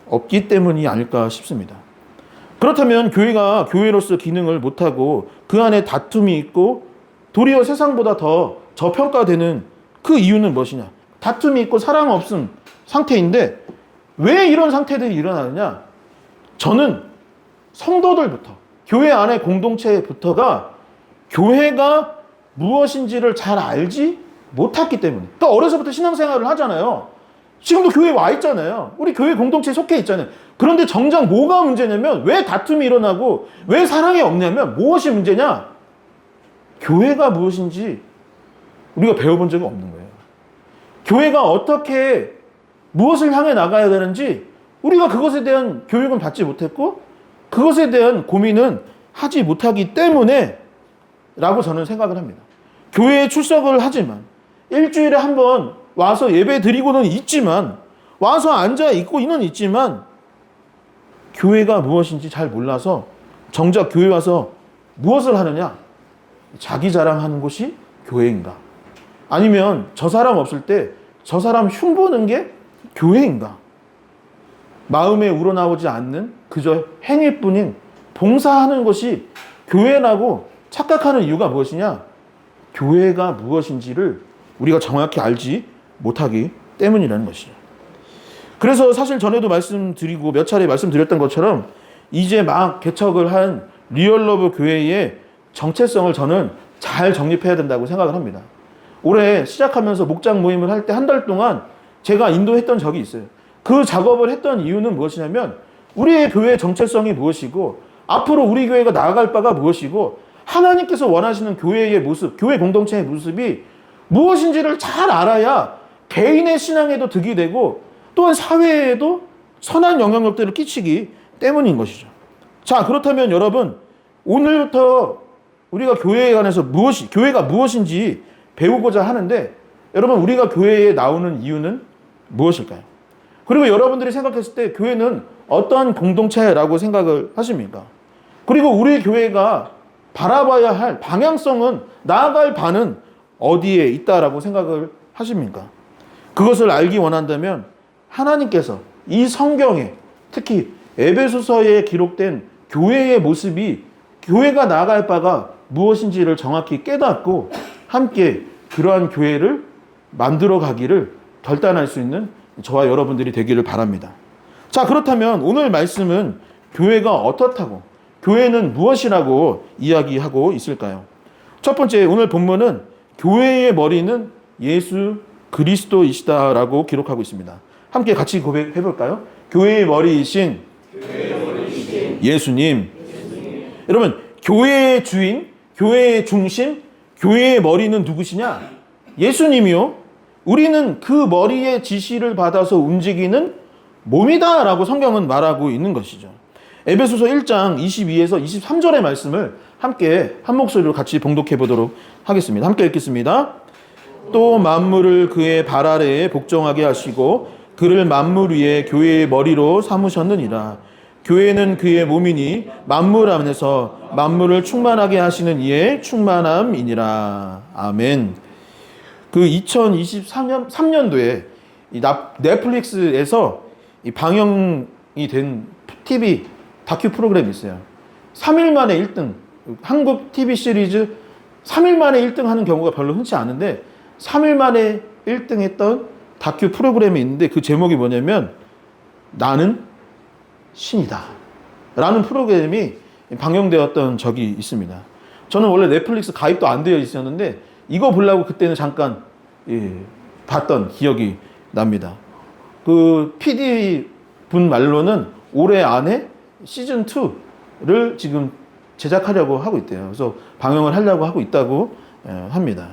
없기 때문이 아닐까 싶습니다. 그렇다면 교회가 교회로서 기능을 못하고 그 안에 다툼이 있고 도리어 세상보다 더 저평가되는 그 이유는 무엇이냐? 다툼이 있고 사랑 없음 상태인데 왜 이런 상태들이 일어나느냐? 저는 성도들부터, 교회 안의 공동체부터가 교회가 무엇인지를 잘 알지 못했기 때문에. 또 어려서부터 신앙생활을 하잖아요. 지금도 교회에 와 있잖아요. 우리 교회 공동체에 속해 있잖아요. 그런데 정작 뭐가 문제냐면, 왜 다툼이 일어나고 왜 사랑이 없냐면 무엇이 문제냐? 교회가 무엇인지 우리가 배워본 적이 없는 거예요. 교회가 어떻게 무엇을 향해 나가야 되는지 우리가 그것에 대한 교육은 받지 못했고 그것에 대한 고민은 하지 못하기 때문에 라고 저는 생각을 합니다. 교회에 출석을 하지만 일주일에 한 번 와서 예배 드리고는 있지만, 와서 앉아 있고는 있지만 교회가 무엇인지 잘 몰라서 정작 교회 와서 무엇을 하느냐? 자기 자랑하는 곳이 교회인가? 아니면 저 사람 없을 때 저 사람 흉보는 게 교회인가? 마음에 우러나오지 않는 그저 행위뿐인 봉사하는 것이 교회라고 착각하는 이유가 무엇이냐? 교회가 무엇인지를 우리가 정확히 알지 못하기 때문이라는 것이죠. 그래서 사실 전에도 말씀드리고 몇 차례 말씀드렸던 것처럼 이제 막 개척을 한 리얼러브 교회의 정체성을 저는 잘 정립해야 된다고 생각을 합니다. 올해 시작하면서 목장 모임을 할 때 한 달 동안 제가 인도했던 적이 있어요. 그 작업을 했던 이유는 무엇이냐면 우리의 교회의 정체성이 무엇이고 앞으로 우리 교회가 나아갈 바가 무엇이고 하나님께서 원하시는 교회의 모습, 교회 공동체의 모습이 무엇인지를 잘 알아야 개인의 신앙에도 득이 되고 또한 사회에도 선한 영향력들을 끼치기 때문인 것이죠. 자, 그렇다면 여러분, 오늘부터 우리가 교회에 관해서 교회가 무엇인지 배우고자 하는데, 여러분, 우리가 교회에 나오는 이유는 무엇일까요? 그리고 여러분들이 생각했을 때 교회는 어떠한 공동체라고 생각을 하십니까? 그리고 우리 교회가 바라봐야 할 방향성은, 나아갈 바는 어디에 있다라고 생각을 하십니까? 그것을 알기 원한다면 하나님께서 이 성경에, 특히 에베소서에 기록된 교회의 모습이, 교회가 나아갈 바가 무엇인지를 정확히 깨닫고 함께 그러한 교회를 만들어 가기를 결단할 수 있는 저와 여러분들이 되기를 바랍니다. 자, 그렇다면 오늘 말씀은 교회가 어떻다고, 교회는 무엇이라고 이야기하고 있을까요? 첫 번째, 오늘 본문은 교회의 머리는 예수 그리스도이시다라고 기록하고 있습니다. 함께 같이 고백해 볼까요? 교회의 머리이신 예수님. 여러분, 교회의 주인, 교회의 중심, 교회의 머리는 누구시냐? 예수님이요. 우리는 그 머리의 지시를 받아서 움직이는 몸이다라고 성경은 말하고 있는 것이죠. 에베소서 1장 22에서 23절의 말씀을 함께 한 목소리로 같이 봉독해 보도록 하겠습니다. 함께 읽겠습니다. 또 만물을 그의 발 아래에 복종하게 하시고 그를 만물 위에 교회의 머리로 삼으셨느니라. 교회는 그의 몸이니 만물 안에서 만물을 충만하게 하시는 이의 충만함이니라. 아멘. 그 2023년도에 넷플릭스에서 방영이 된 TV 다큐 프로그램이 있어요. 3일 만에 1등. 한국 TV 시리즈 3일 만에 1등 하는 경우가 별로 흔치 않은데 3일 만에 1등 했던 다큐 프로그램이 있는데, 그 제목이 뭐냐면 나는 신이다 라는 프로그램이 방영되었던 적이 있습니다. 저는 원래 넷플릭스 가입도 안 되어 있었는데 이거 보려고 그때는 잠깐 봤던 기억이 납니다. 그 PD 분 말로는 올해 안에 시즌 2를 지금 제작하려고 하고 있대요. 그래서 방영을 하려고 하고 있다고 합니다.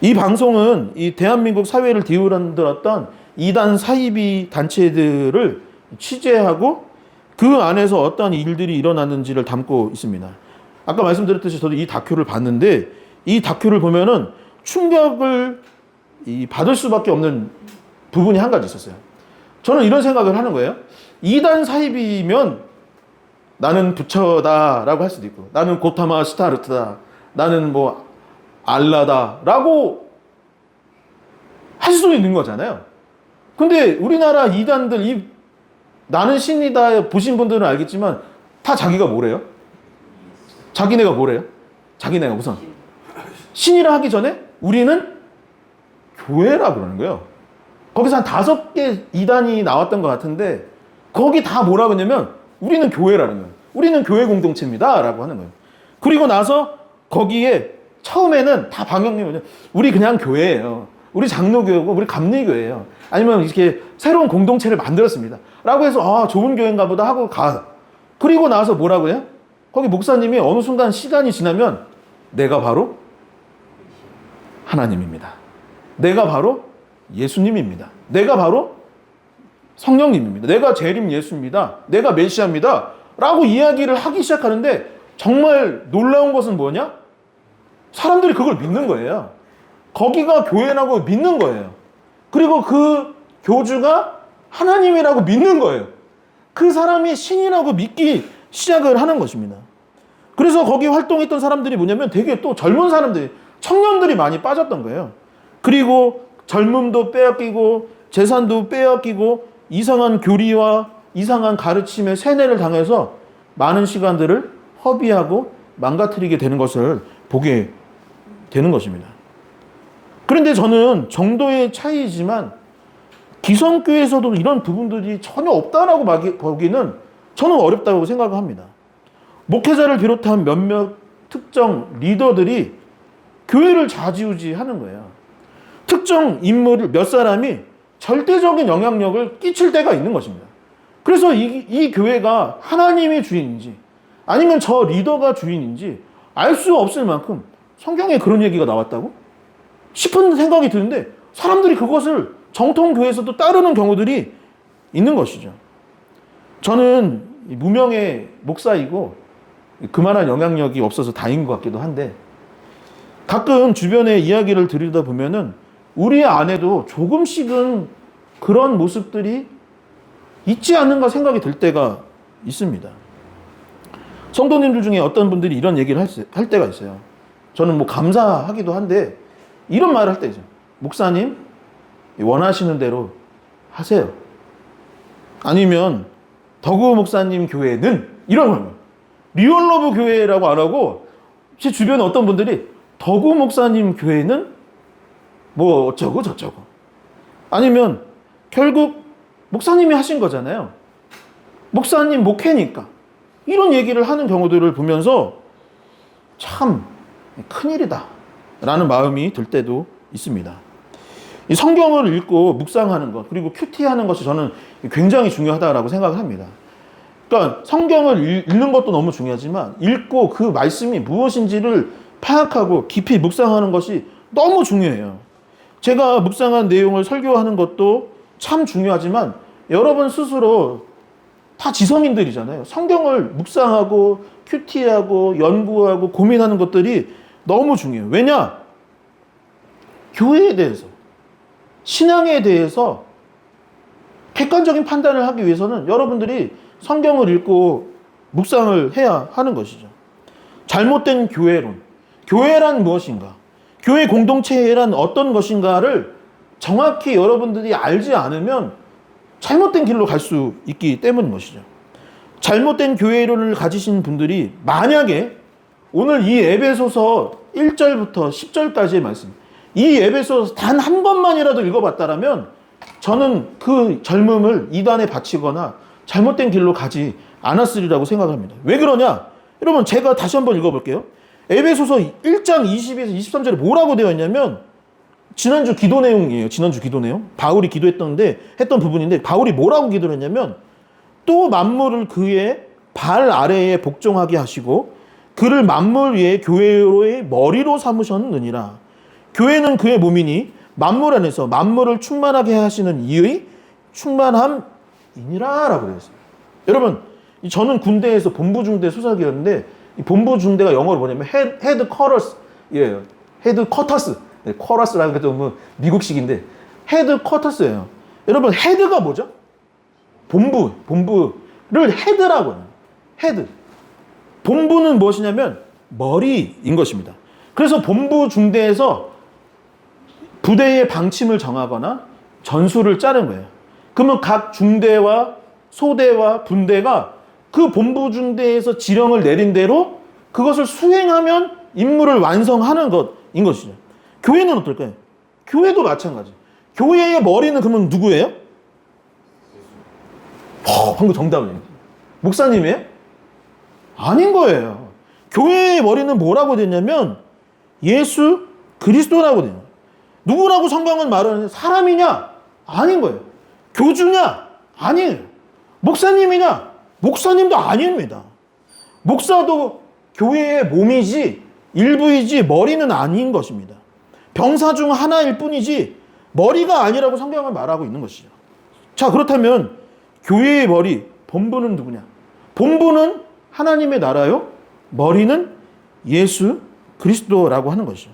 이 방송은 이 대한민국 사회를 뒤흔들었던 이단 사이비 단체들을 취재하고 그 안에서 어떤 일들이 일어났는지를 담고 있습니다. 아까 말씀드렸듯이 저도 이 다큐를 봤는데, 이 다큐를 보면은 충격을 받을 수밖에 없는 부분이 한 가지 있었어요. 저는 이런 생각을 하는 거예요. 이단 사이비면 나는 부처다라고 할 수도 있고, 나는 고타마 스타르트다, 나는 뭐 알라다라고 할 수도 있는 거잖아요. 근데 우리나라 이단들, 나는 신이다 보신 분들은 알겠지만 다 자기가 뭐래요? 자기네가 뭐래요? 자기네가 우선 신이라 하기 전에 우리는 교회라 그러는 거예요. 거기서 한 5개 이단이 나왔던 것 같은데 거기 다 뭐라 그러냐면 우리는 교회라는 거예요. 우리는 교회 공동체입니다 라고 하는 거예요. 그리고 나서 거기에 처음에는 다 방향이 뭐냐, 우리 그냥 교회예요. 우리 장로교회고 우리 감리교회예요. 아니면 이렇게 새로운 공동체를 만들었습니다 라고 해서 좋은 교회인가 보다 하고 가. 그리고 나서 뭐라고 해요? 거기 목사님이 어느 순간 시간이 지나면 내가 바로 하나님입니다. 내가 바로 예수님입니다. 내가 바로 성령님입니다. 내가 재림 예수입니다. 내가 메시아입니다 라고 이야기를 하기 시작하는데, 정말 놀라운 것은 뭐냐? 사람들이 그걸 믿는 거예요. 거기가 교회라고 믿는 거예요. 그리고 그 교주가 하나님이라고 믿는 거예요. 그 사람이 신이라고 믿기 시작을 하는 것입니다. 그래서 거기 활동했던 사람들이 뭐냐면 되게 또 젊은 사람들이, 청년들이 많이 빠졌던 거예요. 그리고 젊음도 빼앗기고 재산도 빼앗기고 이상한 교리와 이상한 가르침에 세뇌를 당해서 많은 시간들을 허비하고 망가뜨리게 되는 것을 보게 되는 것입니다. 그런데 저는 정도의 차이이지만 기성교회에서도 이런 부분들이 전혀 없다라고 보기는 저는 어렵다고 생각을 합니다. 목회자를 비롯한 몇몇 특정 리더들이 교회를 좌지우지하는 거예요. 특정 인물 몇 사람이 절대적인 영향력을 끼칠 때가 있는 것입니다. 그래서 이 교회가 하나님의 주인인지 아니면 저 리더가 주인인지 알 수 없을 만큼 성경에 그런 얘기가 나왔다고 싶은 생각이 드는데, 사람들이 그것을 정통교회에서도 따르는 경우들이 있는 것이죠. 저는 무명의 목사이고 그만한 영향력이 없어서 다행인 것 같기도 한데, 가끔 주변의 이야기를 들으다 보면은 우리 안에도 조금씩은 그런 모습들이 있지 않는가 생각이 들 때가 있습니다. 성도님들 중에 어떤 분들이 이런 얘기를 할 때가 있어요. 저는 뭐 감사하기도 한데 이런 말을 할 때 있어요. 목사님, 원하시는 대로 하세요. 아니면 덕우 목사님 교회는 이런 거예요. 리얼러브 교회라고 안 하고 제 주변에 어떤 분들이 덕우 목사님 교회는 뭐 어쩌고 저쩌고, 아니면 결국 목사님이 하신 거잖아요. 목사님 목회니까, 이런 얘기를 하는 경우들을 보면서 참 큰일이다 라는 마음이 들 때도 있습니다. 이 성경을 읽고 묵상하는 것, 그리고 큐티하는 것이 저는 굉장히 중요하다고 생각을 합니다. 그러니까 성경을 읽는 것도 너무 중요하지만 읽고 그 말씀이 무엇인지를 파악하고 깊이 묵상하는 것이 너무 중요해요. 제가 묵상한 내용을 설교하는 것도 참 중요하지만 여러분 스스로 다 지성인들이잖아요. 성경을 묵상하고 큐티하고 연구하고 고민하는 것들이 너무 중요해요. 왜냐? 교회에 대해서, 신앙에 대해서 객관적인 판단을 하기 위해서는 여러분들이 성경을 읽고 묵상을 해야 하는 것이죠. 잘못된 교회론, 교회란 무엇인가, 교회 공동체란 어떤 것인가를 정확히 여러분들이 알지 않으면 잘못된 길로 갈 수 있기 때문인 것이죠. 잘못된 교회론을 가지신 분들이 만약에 오늘 이 에베소서 1절부터 10절까지의 말씀, 이 에베소서 단 한 번만이라도 읽어봤다라면 저는 그 젊음을 이단에 바치거나 잘못된 길로 가지 않았으리라고 생각합니다. 왜 그러냐? 여러분, 제가 다시 한번 읽어볼게요. 에베소서 1장 20에서 23절에 뭐라고 되어 있냐면, 지난주 기도 내용이에요. 지난주 기도 내용. 바울이 했던 부분인데, 바울이 뭐라고 기도를 했냐면, 또 만물을 그의 발 아래에 복종하게 하시고 그를 만물 위에 교회의 머리로 삼으셨느니라. 교회는 그의 몸이니 만물 안에서 만물을 충만하게 하시는 이의 충만함이니라 라고 되어 있습니다. 여러분, 저는 군대에서 본부중대 소속이었는데, 이 본부중대가 영어로 뭐냐면 헤드 커러스, 예, 헤드 커터스, 네, 커러스라는 게 좀 미국식인데 헤드 커터스예요. 여러분, 헤드가 뭐죠? 본부를 헤드라고 해요. 헤드. 본부는 무엇이냐면 머리인 것입니다. 그래서 본부 중대에서 부대의 방침을 정하거나 전술을 짜는 거예요. 그러면 각 중대와 소대와 분대가 그 본부 중대에서 지령을 내린 대로 그것을 수행하면 임무를 완성하는 것인 것이죠. 교회는 어떨까요? 교회도 마찬가지. 교회의 머리는 그러면 누구예요? 방금 정답이에요. 목사님이에요? 아닌 거예요. 교회의 머리는 뭐라고 됐냐면 예수 그리스도라고 돼요. 누구라고 성경은 말하는 사람이냐? 아닌 거예요. 교주냐? 아니에요. 목사님이냐? 목사님도 아닙니다. 목사도 교회의 몸이지 일부이지 머리는 아닌 것입니다. 병사 중 하나일 뿐이지 머리가 아니라고 성경은 말하고 있는 것이죠. 자, 그렇다면 교회의 머리, 본부는 누구냐? 본부는 하나님의 나라요, 머리는 예수 그리스도라고 하는 것이죠.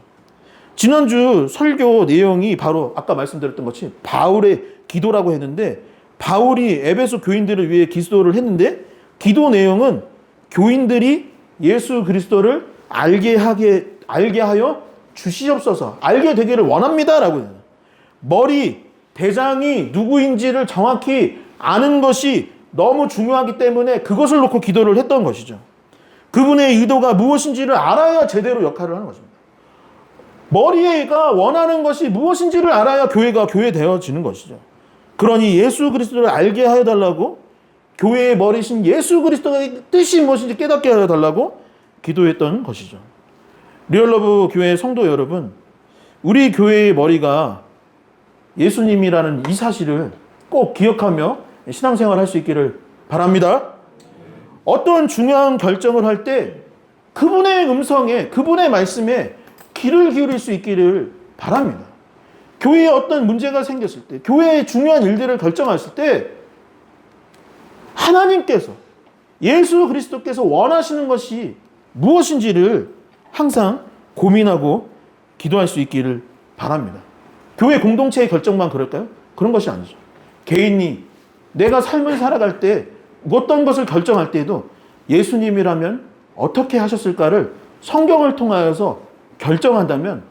지난주 설교 내용이 바로 아까 말씀드렸던 것이 바울의 기도라고 했는데, 바울이 에베소 교인들을 위해 기도를 했는데, 기도 내용은 교인들이 예수 그리스도를 알게 하여 주시옵소서, 알게 되기를 원합니다라고 해요. 머리, 대장이 누구인지를 정확히 아는 것이 너무 중요하기 때문에 그것을 놓고 기도를 했던 것이죠. 그분의 의도가 무엇인지를 알아야 제대로 역할을 하는 것입니다. 머리가 원하는 것이 무엇인지를 알아야 교회가 교회되어지는 것이죠. 그러니 예수 그리스도를 알게 하여 달라고, 교회의 머리신 예수 그리스도의 뜻이 무엇인지 깨닫게 하여 달라고 기도했던 것이죠. 리얼러브 교회 성도 여러분, 우리 교회의 머리가 예수님이라는 이 사실을 꼭 기억하며 신앙생활 할 수 있기를 바랍니다. 어떤 중요한 결정을 할 때 그분의 음성에, 그분의 말씀에 귀를 기울일 수 있기를 바랍니다. 교회에 어떤 문제가 생겼을 때, 교회의 중요한 일들을 결정했을 때 하나님께서 예수 그리스도께서 원하시는 것이 무엇인지를 항상 고민하고 기도할 수 있기를 바랍니다. 교회 공동체의 결정만 그럴까요? 그런 것이 아니죠. 개인이 내가 삶을 살아갈 때 어떤 것을 결정할 때에도 예수님이라면 어떻게 하셨을까를 성경을 통하여서 결정한다면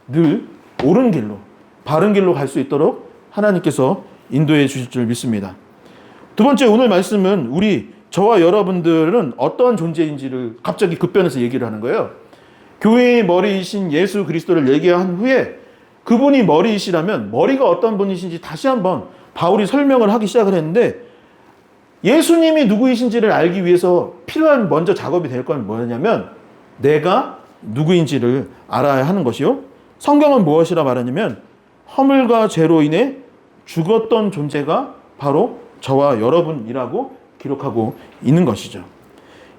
늘 옳은 길로, 바른 길로 갈 수 있도록 하나님께서 인도해 주실 줄 믿습니다. 두 번째, 오늘 말씀은 저와 여러분들은 어떤 존재인지를 갑자기 급변해서 얘기를 하는 거예요. 교회의 머리이신 예수 그리스도를 얘기한 후에 그분이 머리이시라면 머리가 어떤 분이신지 다시 한번 바울이 설명을 하기 시작을 했는데, 예수님이 누구이신지를 알기 위해서 필요한 먼저 작업이 될 건 뭐냐면 내가 누구인지를 알아야 하는 것이요. 성경은 무엇이라 말하냐면 허물과 죄로 인해 죽었던 존재가 바로 저와 여러분이라고 기록하고 있는 것이죠.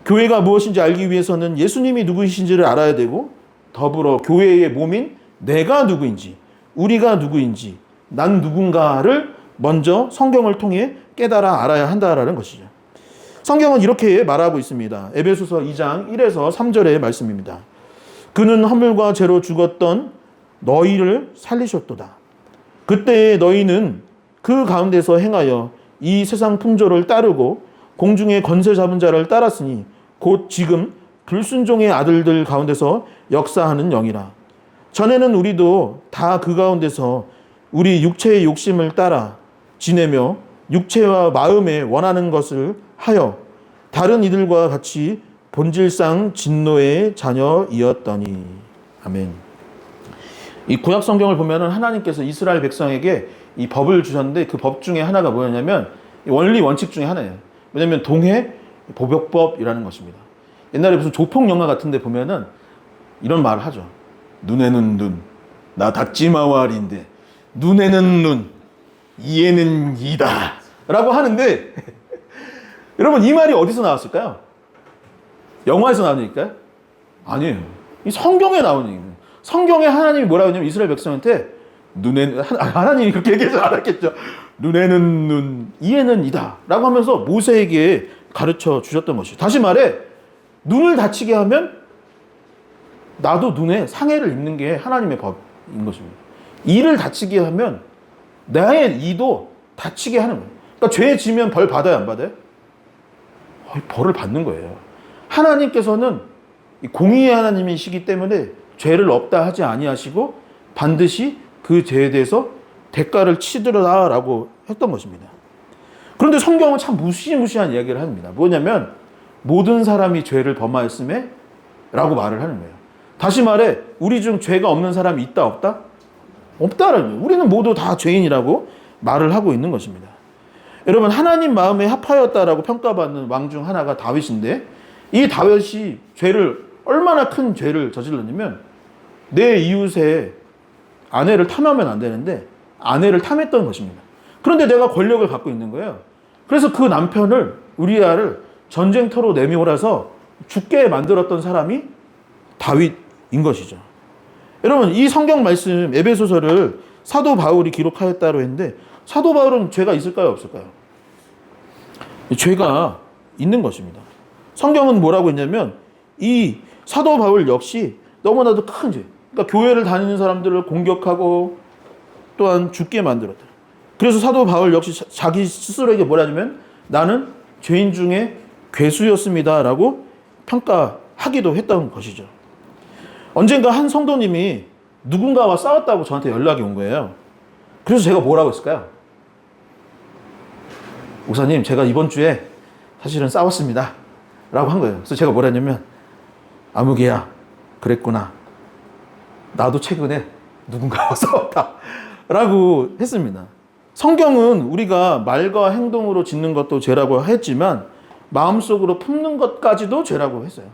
교회가 무엇인지 알기 위해서는 예수님이 누구이신지를 알아야 되고, 더불어 교회의 몸인 내가 누구인지, 우리가 누구인지, 난 누군가를 먼저 성경을 통해 깨달아 알아야 한다라는 것이죠. 성경은 이렇게 말하고 있습니다. 에베소서 2장 1에서 3절의 말씀입니다. 그는 허물과 죄로 죽었던 너희를 살리셨도다. 그때 너희는 그 가운데서 행하여 이 세상 풍조를 따르고 공중의 권세 잡은 자를 따랐으니 곧 지금 불순종의 아들들 가운데서 역사하는 영이라. 전에는 우리도 다 그 가운데서 우리 육체의 욕심을 따라 지내며 육체와 마음에 원하는 것을 하여 다른 이들과 같이 본질상 진노의 자녀이었더니. 아멘. 이 구약 성경을 보면은 하나님께서 이스라엘 백성에게 이 법을 주셨는데, 그 법 중에 하나가 뭐였냐면 원리 원칙 중에 하나예요. 왜냐하면 동해 보복법이라는 것입니다. 옛날에 무슨 조폭 영화 같은 데 보면은 이런 말을 하죠. 눈에는 눈, 나 닭지마왈인데 눈에는 눈, 이에는 이다 라고 하는데 여러분, 이 말이 어디서 나왔을까요? 영화에서 나온 얘기일까요? 아니에요. 이 성경에 나온 얘기예요. 성경에 하나님이 뭐라고 하냐면 이스라엘 백성한테 눈에는, 하나님이 그렇게 얘기해서 알았겠죠. 눈에는 눈, 이에는 이다 라고 하면서 모세에게 가르쳐 주셨던 것이죠. 다시 말해, 눈을 다치게 하면 나도 눈에 상해를 입는 게 하나님의 법인 것입니다. 이를 다치게 하면 나의 이도 다치게 하는 거예요. 그러니까 죄 지면 벌 받아요, 안 받아요? 벌을 받는 거예요. 하나님께서는 공의의 하나님이시기 때문에 죄를 없다 하지 아니하시고 반드시 그 죄에 대해서 대가를 치르라라고 했던 것입니다. 그런데 성경은 참 무시무시한 이야기를 합니다. 뭐냐면 모든 사람이 죄를 범하였음에 라고 말을 하는 거예요. 다시 말해, 우리 중 죄가 없는 사람이 있다 없다? 없다라는 거예요. 우리는 모두 다 죄인이라고 말을 하고 있는 것입니다. 여러분, 하나님 마음에 합하였다라고 평가받는 왕 중 하나가 다윗인데, 이 다윗이 얼마나 큰 죄를 저질렀냐면 내 이웃의 아내를 탐하면 안 되는데 아내를 탐했던 것입니다. 그런데 내가 권력을 갖고 있는 거예요. 그래서 그 남편을, 우리아를 전쟁터로 내몰아서 죽게 만들었던 사람이 다윗인 것이죠. 여러분, 이 성경 말씀 에베소서를 사도 바울이 기록하였다고 했는데, 사도 바울은 죄가 있을까요, 없을까요? 죄가 있는 것입니다. 성경은 뭐라고 했냐면 이 사도 바울 역시 너무나도 큰 죄, 그러니까 교회를 다니는 사람들을 공격하고 또한 죽게 만들었다. 그래서 사도 바울 역시 자기 스스로에게 뭐라냐면 나는 죄인 중에 괴수였습니다 라고 평가하기도 했던 것이죠. 언젠가 한 성도님이 누군가와 싸웠다고 저한테 연락이 온 거예요. 그래서 제가 뭐라고 했을까요? 목사님, 제가 이번 주에 사실은 싸웠습니다 라고 한 거예요. 그래서 제가 뭐라 했냐면, 아무개야, 그랬구나. 나도 최근에 누군가와 싸웠다 라고 했습니다. 성경은 우리가 말과 행동으로 짓는 것도 죄라고 했지만 마음속으로 품는 것까지도 죄라고 했어요.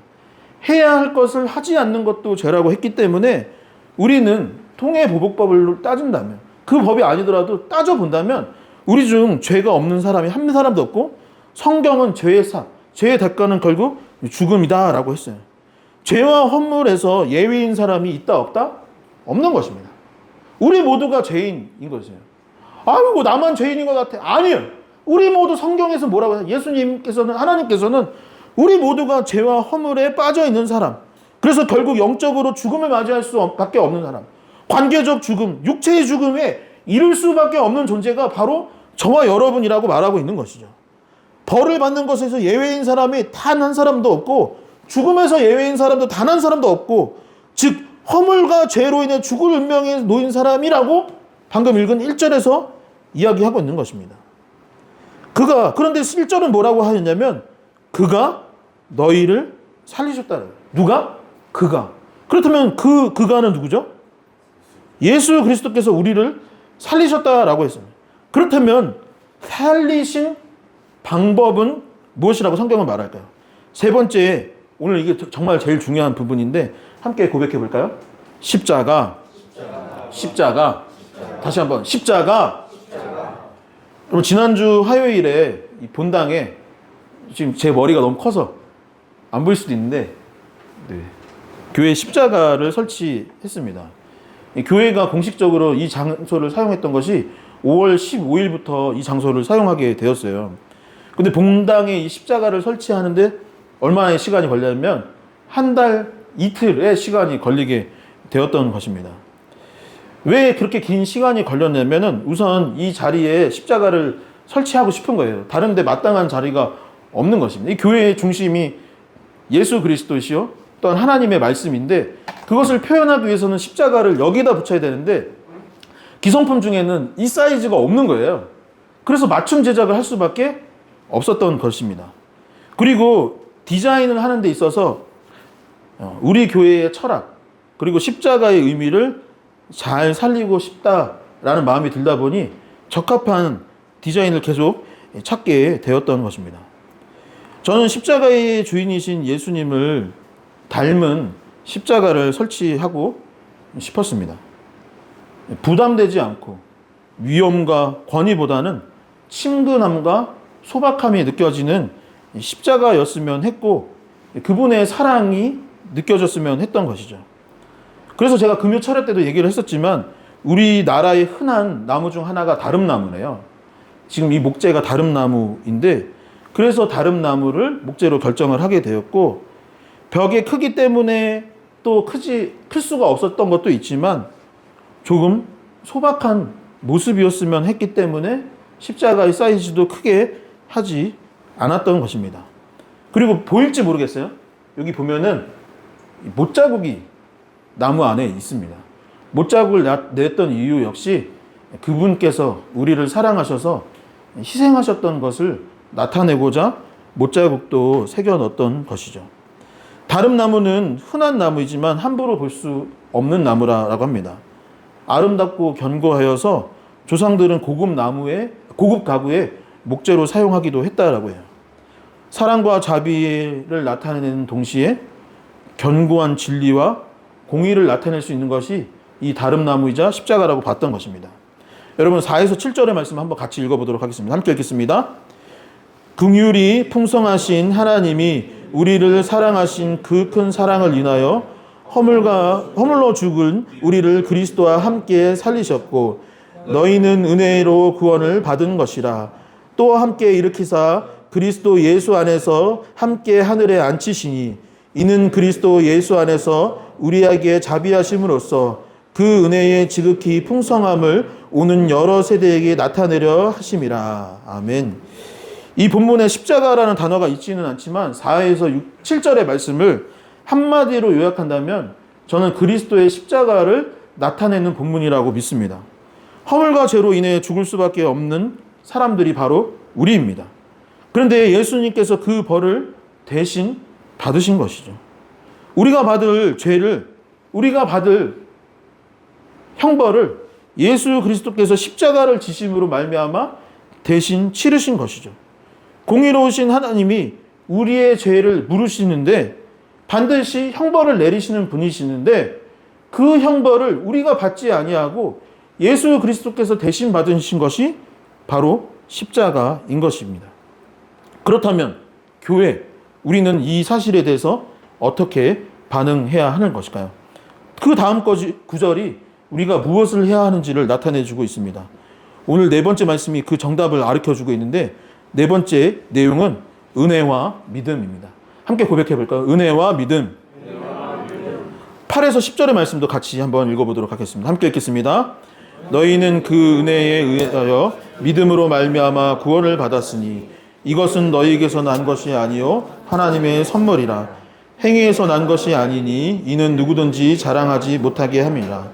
해야 할 것을 하지 않는 것도 죄라고 했기 때문에 우리는 통해보복법을 따진다면, 그 법이 아니더라도 따져본다면 우리 중 죄가 없는 사람이 한 사람도 없고, 성경은 죄의 대가는 결국 죽음이다 라고 했어요. 죄와 허물에서 예외인 사람이 있다 없다? 없는 것입니다. 우리 모두가 죄인인 것이에요. 아이고, 나만 죄인인 것 같아. 아니에요. 우리 모두 성경에서 뭐라고 해요? 예수님께서는, 하나님께서는 우리 모두가 죄와 허물에 빠져 있는 사람, 그래서 결국 영적으로 죽음을 맞이할 수밖에 없는 사람, 관계적 죽음, 육체의 죽음에 이를 수밖에 없는 존재가 바로 저와 여러분이라고 말하고 있는 것이죠. 벌을 받는 것에서 예외인 사람이 단 한 사람도 없고, 죽음에서 예외인 사람도 단 한 사람도 없고, 즉 허물과 죄로 인해 죽을 운명에 놓인 사람이라고 방금 읽은 1절에서 이야기하고 있는 것입니다. 그런데 1절은 뭐라고 하였냐면, 그가 너희를 살리셨다는 거예요. 누가? 그가. 그렇다면 그가는 누구죠? 예수 그리스도께서 우리를 살리셨다라고 했습니다. 그렇다면 살리신 방법은 무엇이라고 성경은 말할까요? 세 번째, 오늘 이게 정말 제일 중요한 부분인데 함께 고백해 볼까요? 십자가. 다시 한번 십자가. 여러분, 지난주 화요일에 이 본당에 지금 제 머리가 너무 커서 안 보일 수도 있는데, 네, 교회 십자가를 설치했습니다. 교회가 공식적으로 이 장소를 사용했던 것이 5월 15일부터 이 장소를 사용하게 되었어요. 근데 본당에 이 십자가를 설치하는데 얼마나 시간이 걸렸냐면 한 달 이틀의 시간이 걸리게 되었던 것입니다. 왜 그렇게 긴 시간이 걸렸냐면은 우선 이 자리에 십자가를 설치하고 싶은 거예요. 다른 데 마땅한 자리가 없는 것입니다. 이 교회의 중심이 예수 그리스도시요 또한 하나님의 말씀인데, 그것을 표현하기 위해서는 십자가를 여기다 붙여야 되는데 기성품 중에는 이 사이즈가 없는 거예요. 그래서 맞춤 제작을 할 수밖에 없었던 것입니다. 그리고 디자인을 하는 데 있어서 우리 교회의 철학, 그리고 십자가의 의미를 잘 살리고 싶다라는 마음이 들다 보니 적합한 디자인을 계속 찾게 되었던 것입니다. 저는 십자가의 주인이신 예수님을 닮은 십자가를 설치하고 싶었습니다. 부담되지 않고 위험과 권위보다는 친근함과 소박함이 느껴지는 십자가였으면 했고, 그분의 사랑이 느껴졌으면 했던 것이죠. 그래서 제가 금요 철회 때도 얘기를 했었지만 우리나라의 흔한 나무 중 하나가 다름나무네요. 지금 이 목재가 다름나무인데, 그래서 다름나무를 목재로 결정을 하게 되었고, 벽의 크기 때문에 또 클 수가 없었던 것도 있지만 조금 소박한 모습이었으면 했기 때문에 십자가의 사이즈도 크게 하지 않았던 것입니다. 그리고 보일지 모르겠어요. 여기 보면은 못자국이 나무 안에 있습니다. 못자국을 냈던 이유 역시 그분께서 우리를 사랑하셔서 희생하셨던 것을 나타내고자 못자국도 새겨 넣었던 것이죠. 다름나무는 흔한 나무이지만 함부로 볼 수 없는 나무라고 합니다. 아름답고 견고하여서 조상들은 고급 가구에 목재로 사용하기도 했다라고 해요. 사랑과 자비를 나타내는 동시에 견고한 진리와 공의를 나타낼 수 있는 것이 이 다름나무이자 십자가라고 봤던 것입니다. 여러분, 4에서 7절의 말씀 한번 같이 읽어보도록 하겠습니다. 함께 읽겠습니다. 긍휼이 풍성하신 하나님이 우리를 사랑하신 그 큰 사랑을 인하여 허물로 죽은 우리를 그리스도와 함께 살리셨고, 너희는 은혜로 구원을 받은 것이라. 또 함께 일으키사 그리스도 예수 안에서 함께 하늘에 앉히시니, 이는 그리스도 예수 안에서 우리에게 자비하심으로써 그 은혜의 지극히 풍성함을 오는 여러 세대에게 나타내려 하심이라. 아멘. 이 본문에 십자가라는 단어가 있지는 않지만 4에서 7절의 말씀을 한마디로 요약한다면 저는 그리스도의 십자가를 나타내는 본문이라고 믿습니다. 허물과 죄로 인해 죽을 수밖에 없는 사람들이 바로 우리입니다. 그런데 예수님께서 그 벌을 대신 받으신 것이죠. 우리가 받을 죄를, 우리가 받을 형벌을 예수 그리스도께서 십자가를 지심으로 말미암아 대신 치르신 것이죠. 공의로우신 하나님이 우리의 죄를 물으시는데 반드시 형벌을 내리시는 분이시는데, 그 형벌을 우리가 받지 아니하고 예수 그리스도께서 대신 받으신 것이 바로 십자가인 것입니다. 그렇다면 교회, 우리는 이 사실에 대해서 어떻게 반응해야 하는 것일까요? 그 다음 구절이 우리가 무엇을 해야 하는지를 나타내주고 있습니다. 오늘 네 번째 말씀이 그 정답을 가르쳐주고 있는데 네 번째 내용은 은혜와 믿음입니다. 함께 고백해 볼까요? 은혜와 믿음. 8에서 10절의 말씀도 같이 한번 읽어보도록 하겠습니다. 함께 읽겠습니다. 너희는 그 은혜에 의하여 믿음으로 말미암아 구원을 받았으니 이것은 너희에게서 난 것이 아니요 하나님의 선물이라. 행위에서 난 것이 아니니 이는 누구든지 자랑하지 못하게 함이라.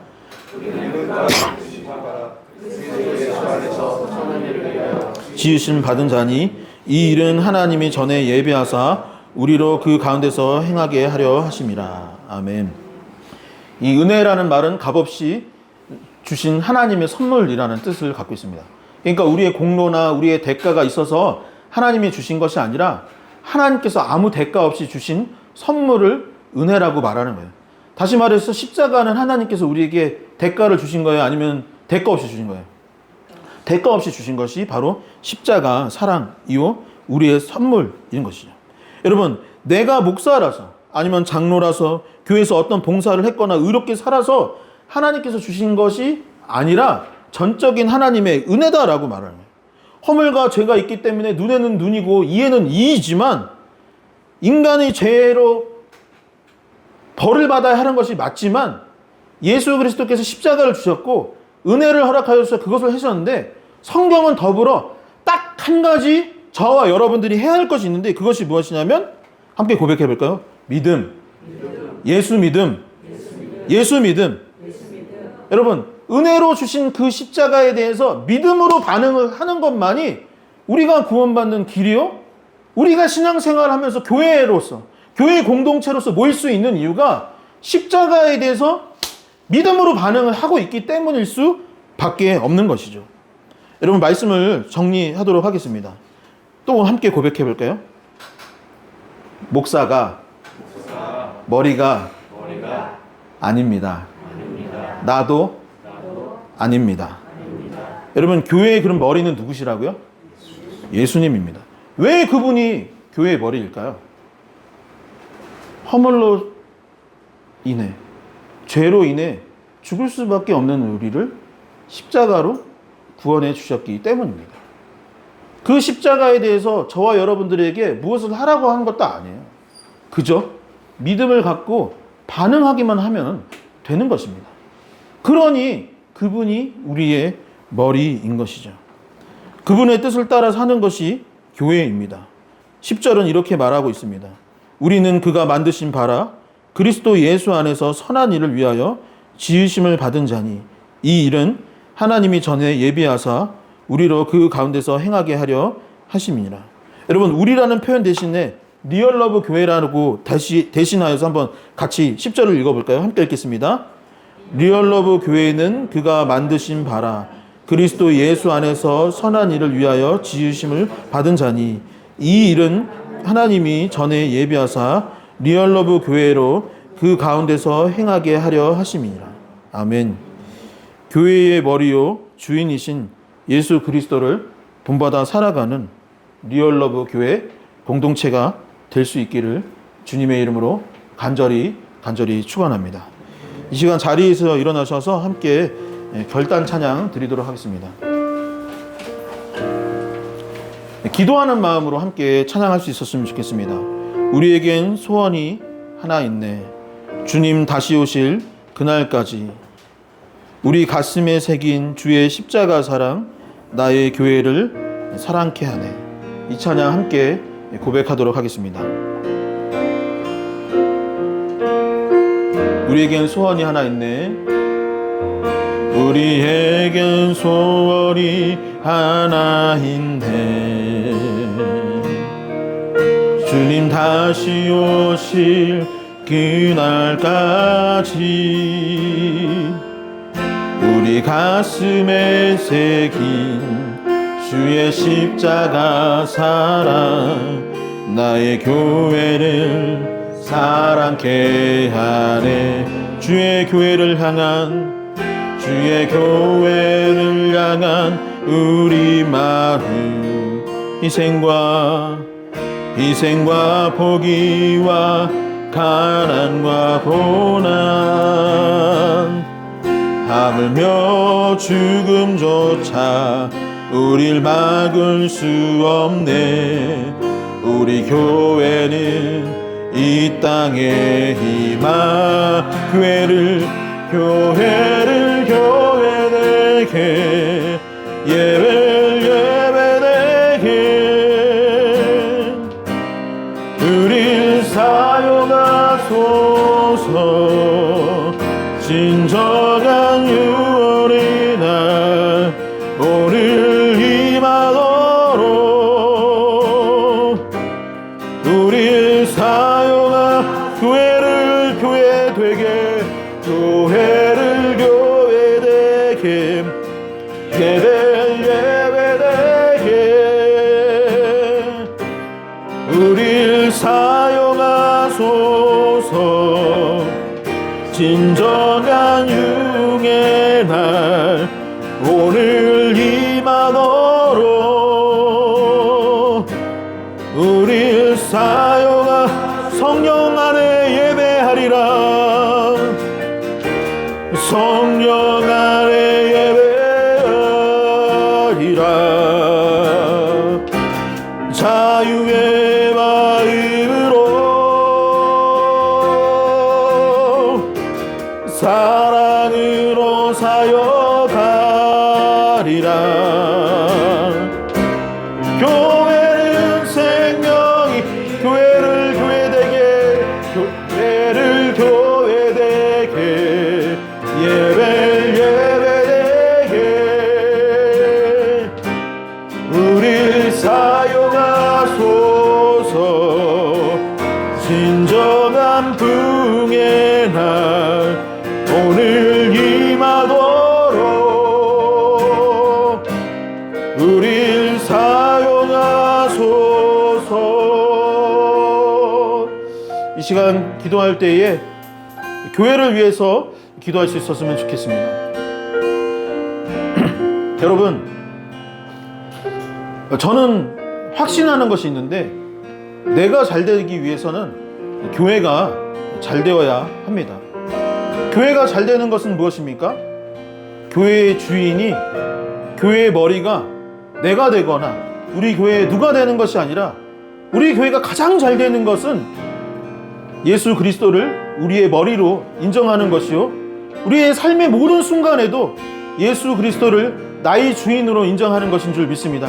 지으심 받은 자니 이 일은 하나님이 전에 예비하사 우리로 그 가운데서 행하게 하려 하심이라. 아멘. 이 은혜라는 말은 값없이 주신 하나님의 선물이라는 뜻을 갖고 있습니다. 그러니까 우리의 공로나 우리의 대가가 있어서 하나님이 주신 것이 아니라 하나님께서 아무 대가 없이 주신 선물을 은혜라고 말하는 거예요. 다시 말해서 십자가는 하나님께서 우리에게 대가를 주신 거예요? 아니면 대가 없이 주신 거예요? 대가 없이 주신 것이 바로 십자가 사랑이요 우리의 선물인 것이죠. 여러분, 내가 목사라서 아니면 장로라서 교회에서 어떤 봉사를 했거나 의롭게 살아서 하나님께서 주신 것이 아니라 전적인 하나님의 은혜다라고 말하는 거예요. 허물과 죄가 있기 때문에 눈에는 눈이고 이에는 이이지만 인간의 죄로 벌을 받아야 하는 것이 맞지만 예수 그리스도께서 십자가를 주셨고 은혜를 허락하셔서 그것을 하셨는데 성경은 더불어 딱 한 가지 저와 여러분들이 해야 할 것이 있는데 그것이 무엇이냐면 함께 고백해 볼까요? 믿음. 예수 믿음. 예수 믿음. 여러분, 은혜로 주신 그 십자가에 대해서 믿음으로 반응을 하는 것만이 우리가 구원받는 길이요. 우리가 신앙생활을 하면서 교회로서, 교회 공동체로서 모일 수 있는 이유가 십자가에 대해서 믿음으로 반응을 하고 있기 때문일 수밖에 없는 것이죠. 여러분, 말씀을 정리하도록 하겠습니다. 또 함께 고백해 볼까요? 목사가 머리가 아닙니다. 나도 아닙니다. 여러분, 교회의 그런 머리는 누구시라고요? 예수님입니다. 왜 그분이 교회의 머리일까요? 허물로 인해, 죄로 인해 죽을 수밖에 없는 우리를 십자가로 구원해 주셨기 때문입니다. 그 십자가에 대해서 저와 여러분들에게 무엇을 하라고 하는 것도 아니에요. 그저 믿음을 갖고 반응하기만 하면 되는 것입니다. 그러니 그분이 우리의 머리인 것이죠. 그분의 뜻을 따라 사는 것이 교회입니다. 10절은 이렇게 말하고 있습니다. 우리는 그가 만드신 바라 그리스도 예수 안에서 선한 일을 위하여 지으심을 받은 자니 이 일은 하나님이 전에 예비하사 우리로 그 가운데서 행하게 하려 하심이니라. 여러분, 우리라는 표현 대신에 리얼러브 교회라고 대신하여서 한번 같이 10절을 읽어볼까요? 함께 읽겠습니다. 리얼러브 교회는 그가 만드신 바라 그리스도 예수 안에서 선한 일을 위하여 지으심을 받은 자니 이 일은 하나님이 전에 예비하사 리얼러브 교회로 그 가운데서 행하게 하려 하심이니라. 아멘. 교회의 머리요 주인이신 예수 그리스도를 본받아 살아가는 리얼러브 교회 공동체가 될 수 있기를 주님의 이름으로 간절히 축원합니다. 이 시간 자리에서 일어나셔서 함께 결단 찬양 드리도록 하겠습니다. 기도하는 마음으로 함께 찬양할 수 있었으면 좋겠습니다. 우리에겐 소원이 하나 있네. 주님 다시 오실 그날까지 우리 가슴에 새긴 주의 십자가 사랑 나의 교회를 사랑케 하네. 이 찬양 함께 고백하도록 하겠습니다. 우리에겐 소원이 하나 있네. 우리에겐 소원이 하나 있네. 주님 다시 오실 그날까지 우리 가슴에 새긴 주의 십자가 사랑 나의 교회를 사랑케 하네. 주의 교회를 향한 우리 마음 희생과 포기와 가난과 고난 하물며 죽음조차 우릴 막을 수 없네. 우리 교회는 이 땅에 교회를 교회되게 예배되게 우릴 사용하소서. 진정한 유월의 날 오늘 임하도록 우릴 교회를 교회되게 예배되게 우릴 사용하소서. 진정한 유의 날 오늘 임하도록 우릴 성령 안에 예배하리라. 성령 안에 예배하리라. 자유의 마음으로 사랑으로 사역하리라. 교회는 생명이 교회를 교회되게 예배되게 우릴 사용하소서. 진정한 부흥의 날 오늘 임하도록 우릴 사용하소서. 이 시간 기도할 때에 교회를 위해서 기도할 수 있었으면 좋겠습니다. 여러분, 저는 확신하는 것이 있는데 내가 잘 되기 위해서는 교회가 잘 되어야 합니다. 교회가 잘 되는 것은 무엇입니까? 교회의 주인이, 교회의 머리가 내가 되거나 우리 교회에 누가 되는 것이 아니라 우리 교회가 가장 잘 되는 것은 예수 그리스도를 우리의 머리로 인정하는 것이요, 우리의 삶의 모든 순간에도 예수 그리스도를 나의 주인으로 인정하는 것인 줄 믿습니다.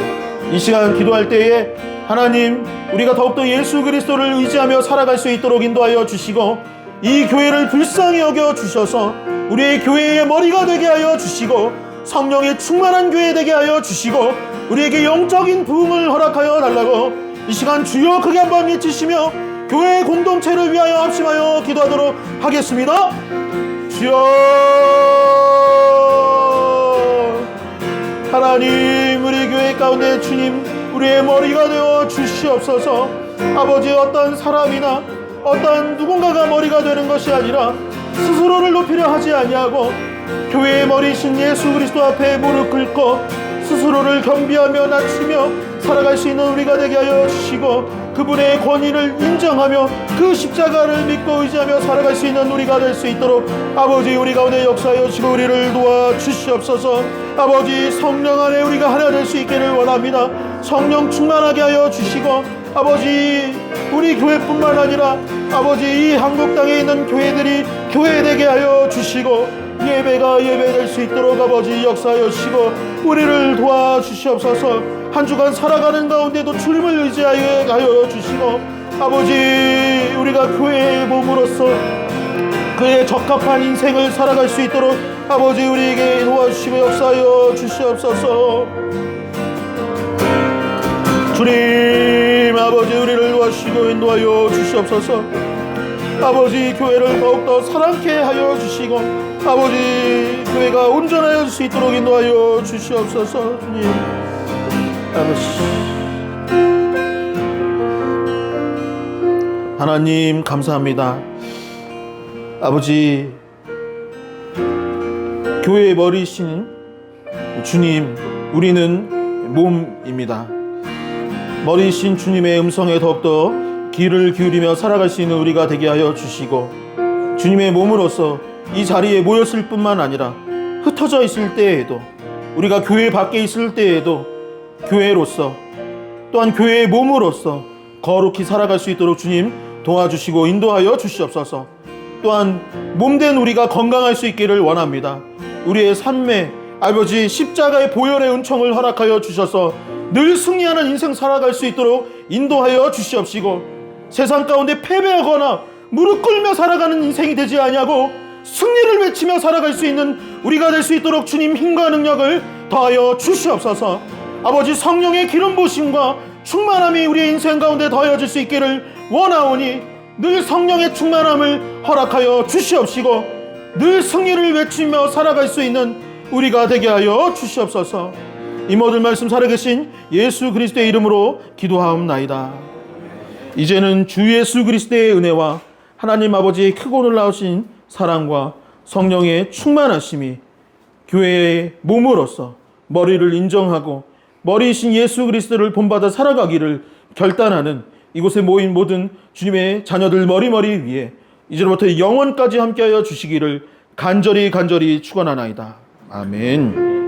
이 시간 기도할 때에 하나님, 우리가 더욱더 예수 그리스도를 의지하며 살아갈 수 있도록 인도하여 주시고 이 교회를 불쌍히 여겨 주셔서 우리의 교회의 머리가 되게 하여 주시고 성령의 충만한 교회 되게 하여 주시고 우리에게 영적인 부흥을 허락하여 달라고 이 시간 주여 크게 한번 외치시며 교회 공동체를 위하여 합심하여 기도하도록 하겠습니다. 주여, 하나님, 우리 교회 가운데 주님 우리의 머리가 되어 주시옵소서. 아버지, 어떤 사람이나 어떤 누군가가 머리가 되는 것이 아니라 스스로를 높이려 하지 아니하고 교회의 머리신 예수 그리스도 앞에 무릎 꿇고 스스로를 겸비하며 낮추며 살아갈 수 있는 우리가 되게 하여 주시고 그분의 권위를 인정하며 그 십자가를 믿고 의지하며 살아갈 수 있는 우리가 될 수 있도록 아버지, 우리 가운데 역사하여 주시고 우리를 도와주시옵소서. 아버지, 성령 안에 우리가 하나 될 수 있기를 원합니다. 성령 충만하게 하여 주시고 아버지, 우리 교회뿐만 아니라 아버지, 이 한국 땅에 있는 교회들이 교회되게 하여 주시고 예배가 예배될 수 있도록 아버지 역사하여 주시고 우리를 도와주시옵소서. 한 주간 살아가는 가운데도 주님을 의지하여 주시고 아버지, 우리가 교회의 몸으로서 그의 적합한 인생을 살아갈 수 있도록 아버지 우리에게 도와주시고 역사하여 주시옵소서. 주님, 아버지, 우리를 도와주시고 인도하여 주시옵소서. 아버지, 교회를 더욱더 사랑케 하여 주시고 아버지, 교회가 온전하여 줄 수 있도록 인도하여 주시옵소서. 주님, 아버지, 하나님 감사합니다. 아버지, 교회의 머리신 주님, 우리는 몸입니다. 머리신 주님의 음성에 더욱더 귀를 기울이며 살아갈 수 있는 우리가 되게 하여 주시고 주님의 몸으로서 이 자리에 모였을 뿐만 아니라 흩어져 있을 때에도, 우리가 교회 밖에 있을 때에도 교회로서, 또한 교회의 몸으로서 거룩히 살아갈 수 있도록 주님 도와주시고 인도하여 주시옵소서. 또한 몸된 우리가 건강할 수 있기를 원합니다. 우리의 삶에 아버지 십자가의 보혈의 은총을 허락하여 주셔서 늘 승리하는 인생 살아갈 수 있도록 인도하여 주시옵시고, 세상 가운데 패배하거나 무릎 꿇며 살아가는 인생이 되지 아니하고 승리를 외치며 살아갈 수 있는 우리가 될 수 있도록 주님 힘과 능력을 더하여 주시옵소서. 아버지 성령의 기름 부으심과 충만함이 우리의 인생 가운데 더해질 수 있기를 원하오니 늘 성령의 충만함을 허락하여 주시옵시고 늘 승리를 외치며 살아갈 수 있는 우리가 되게 하여 주시옵소서. 이 모든 말씀 살아계신 예수 그리스도의 이름으로 기도하옵나이다. 이제는 주 예수 그리스도의 은혜와 하나님 아버지의 크고 놀라우신 사랑과 성령의 충만하심이 교회의 몸으로서 머리를 인정하고 머리이신 예수 그리스도를 본받아 살아가기를 결단하는 이곳에 모인 모든 주님의 자녀들 머리머리 위에 이제부터 영원까지 함께하여 주시기를 간절히 축원하나이다. 아멘.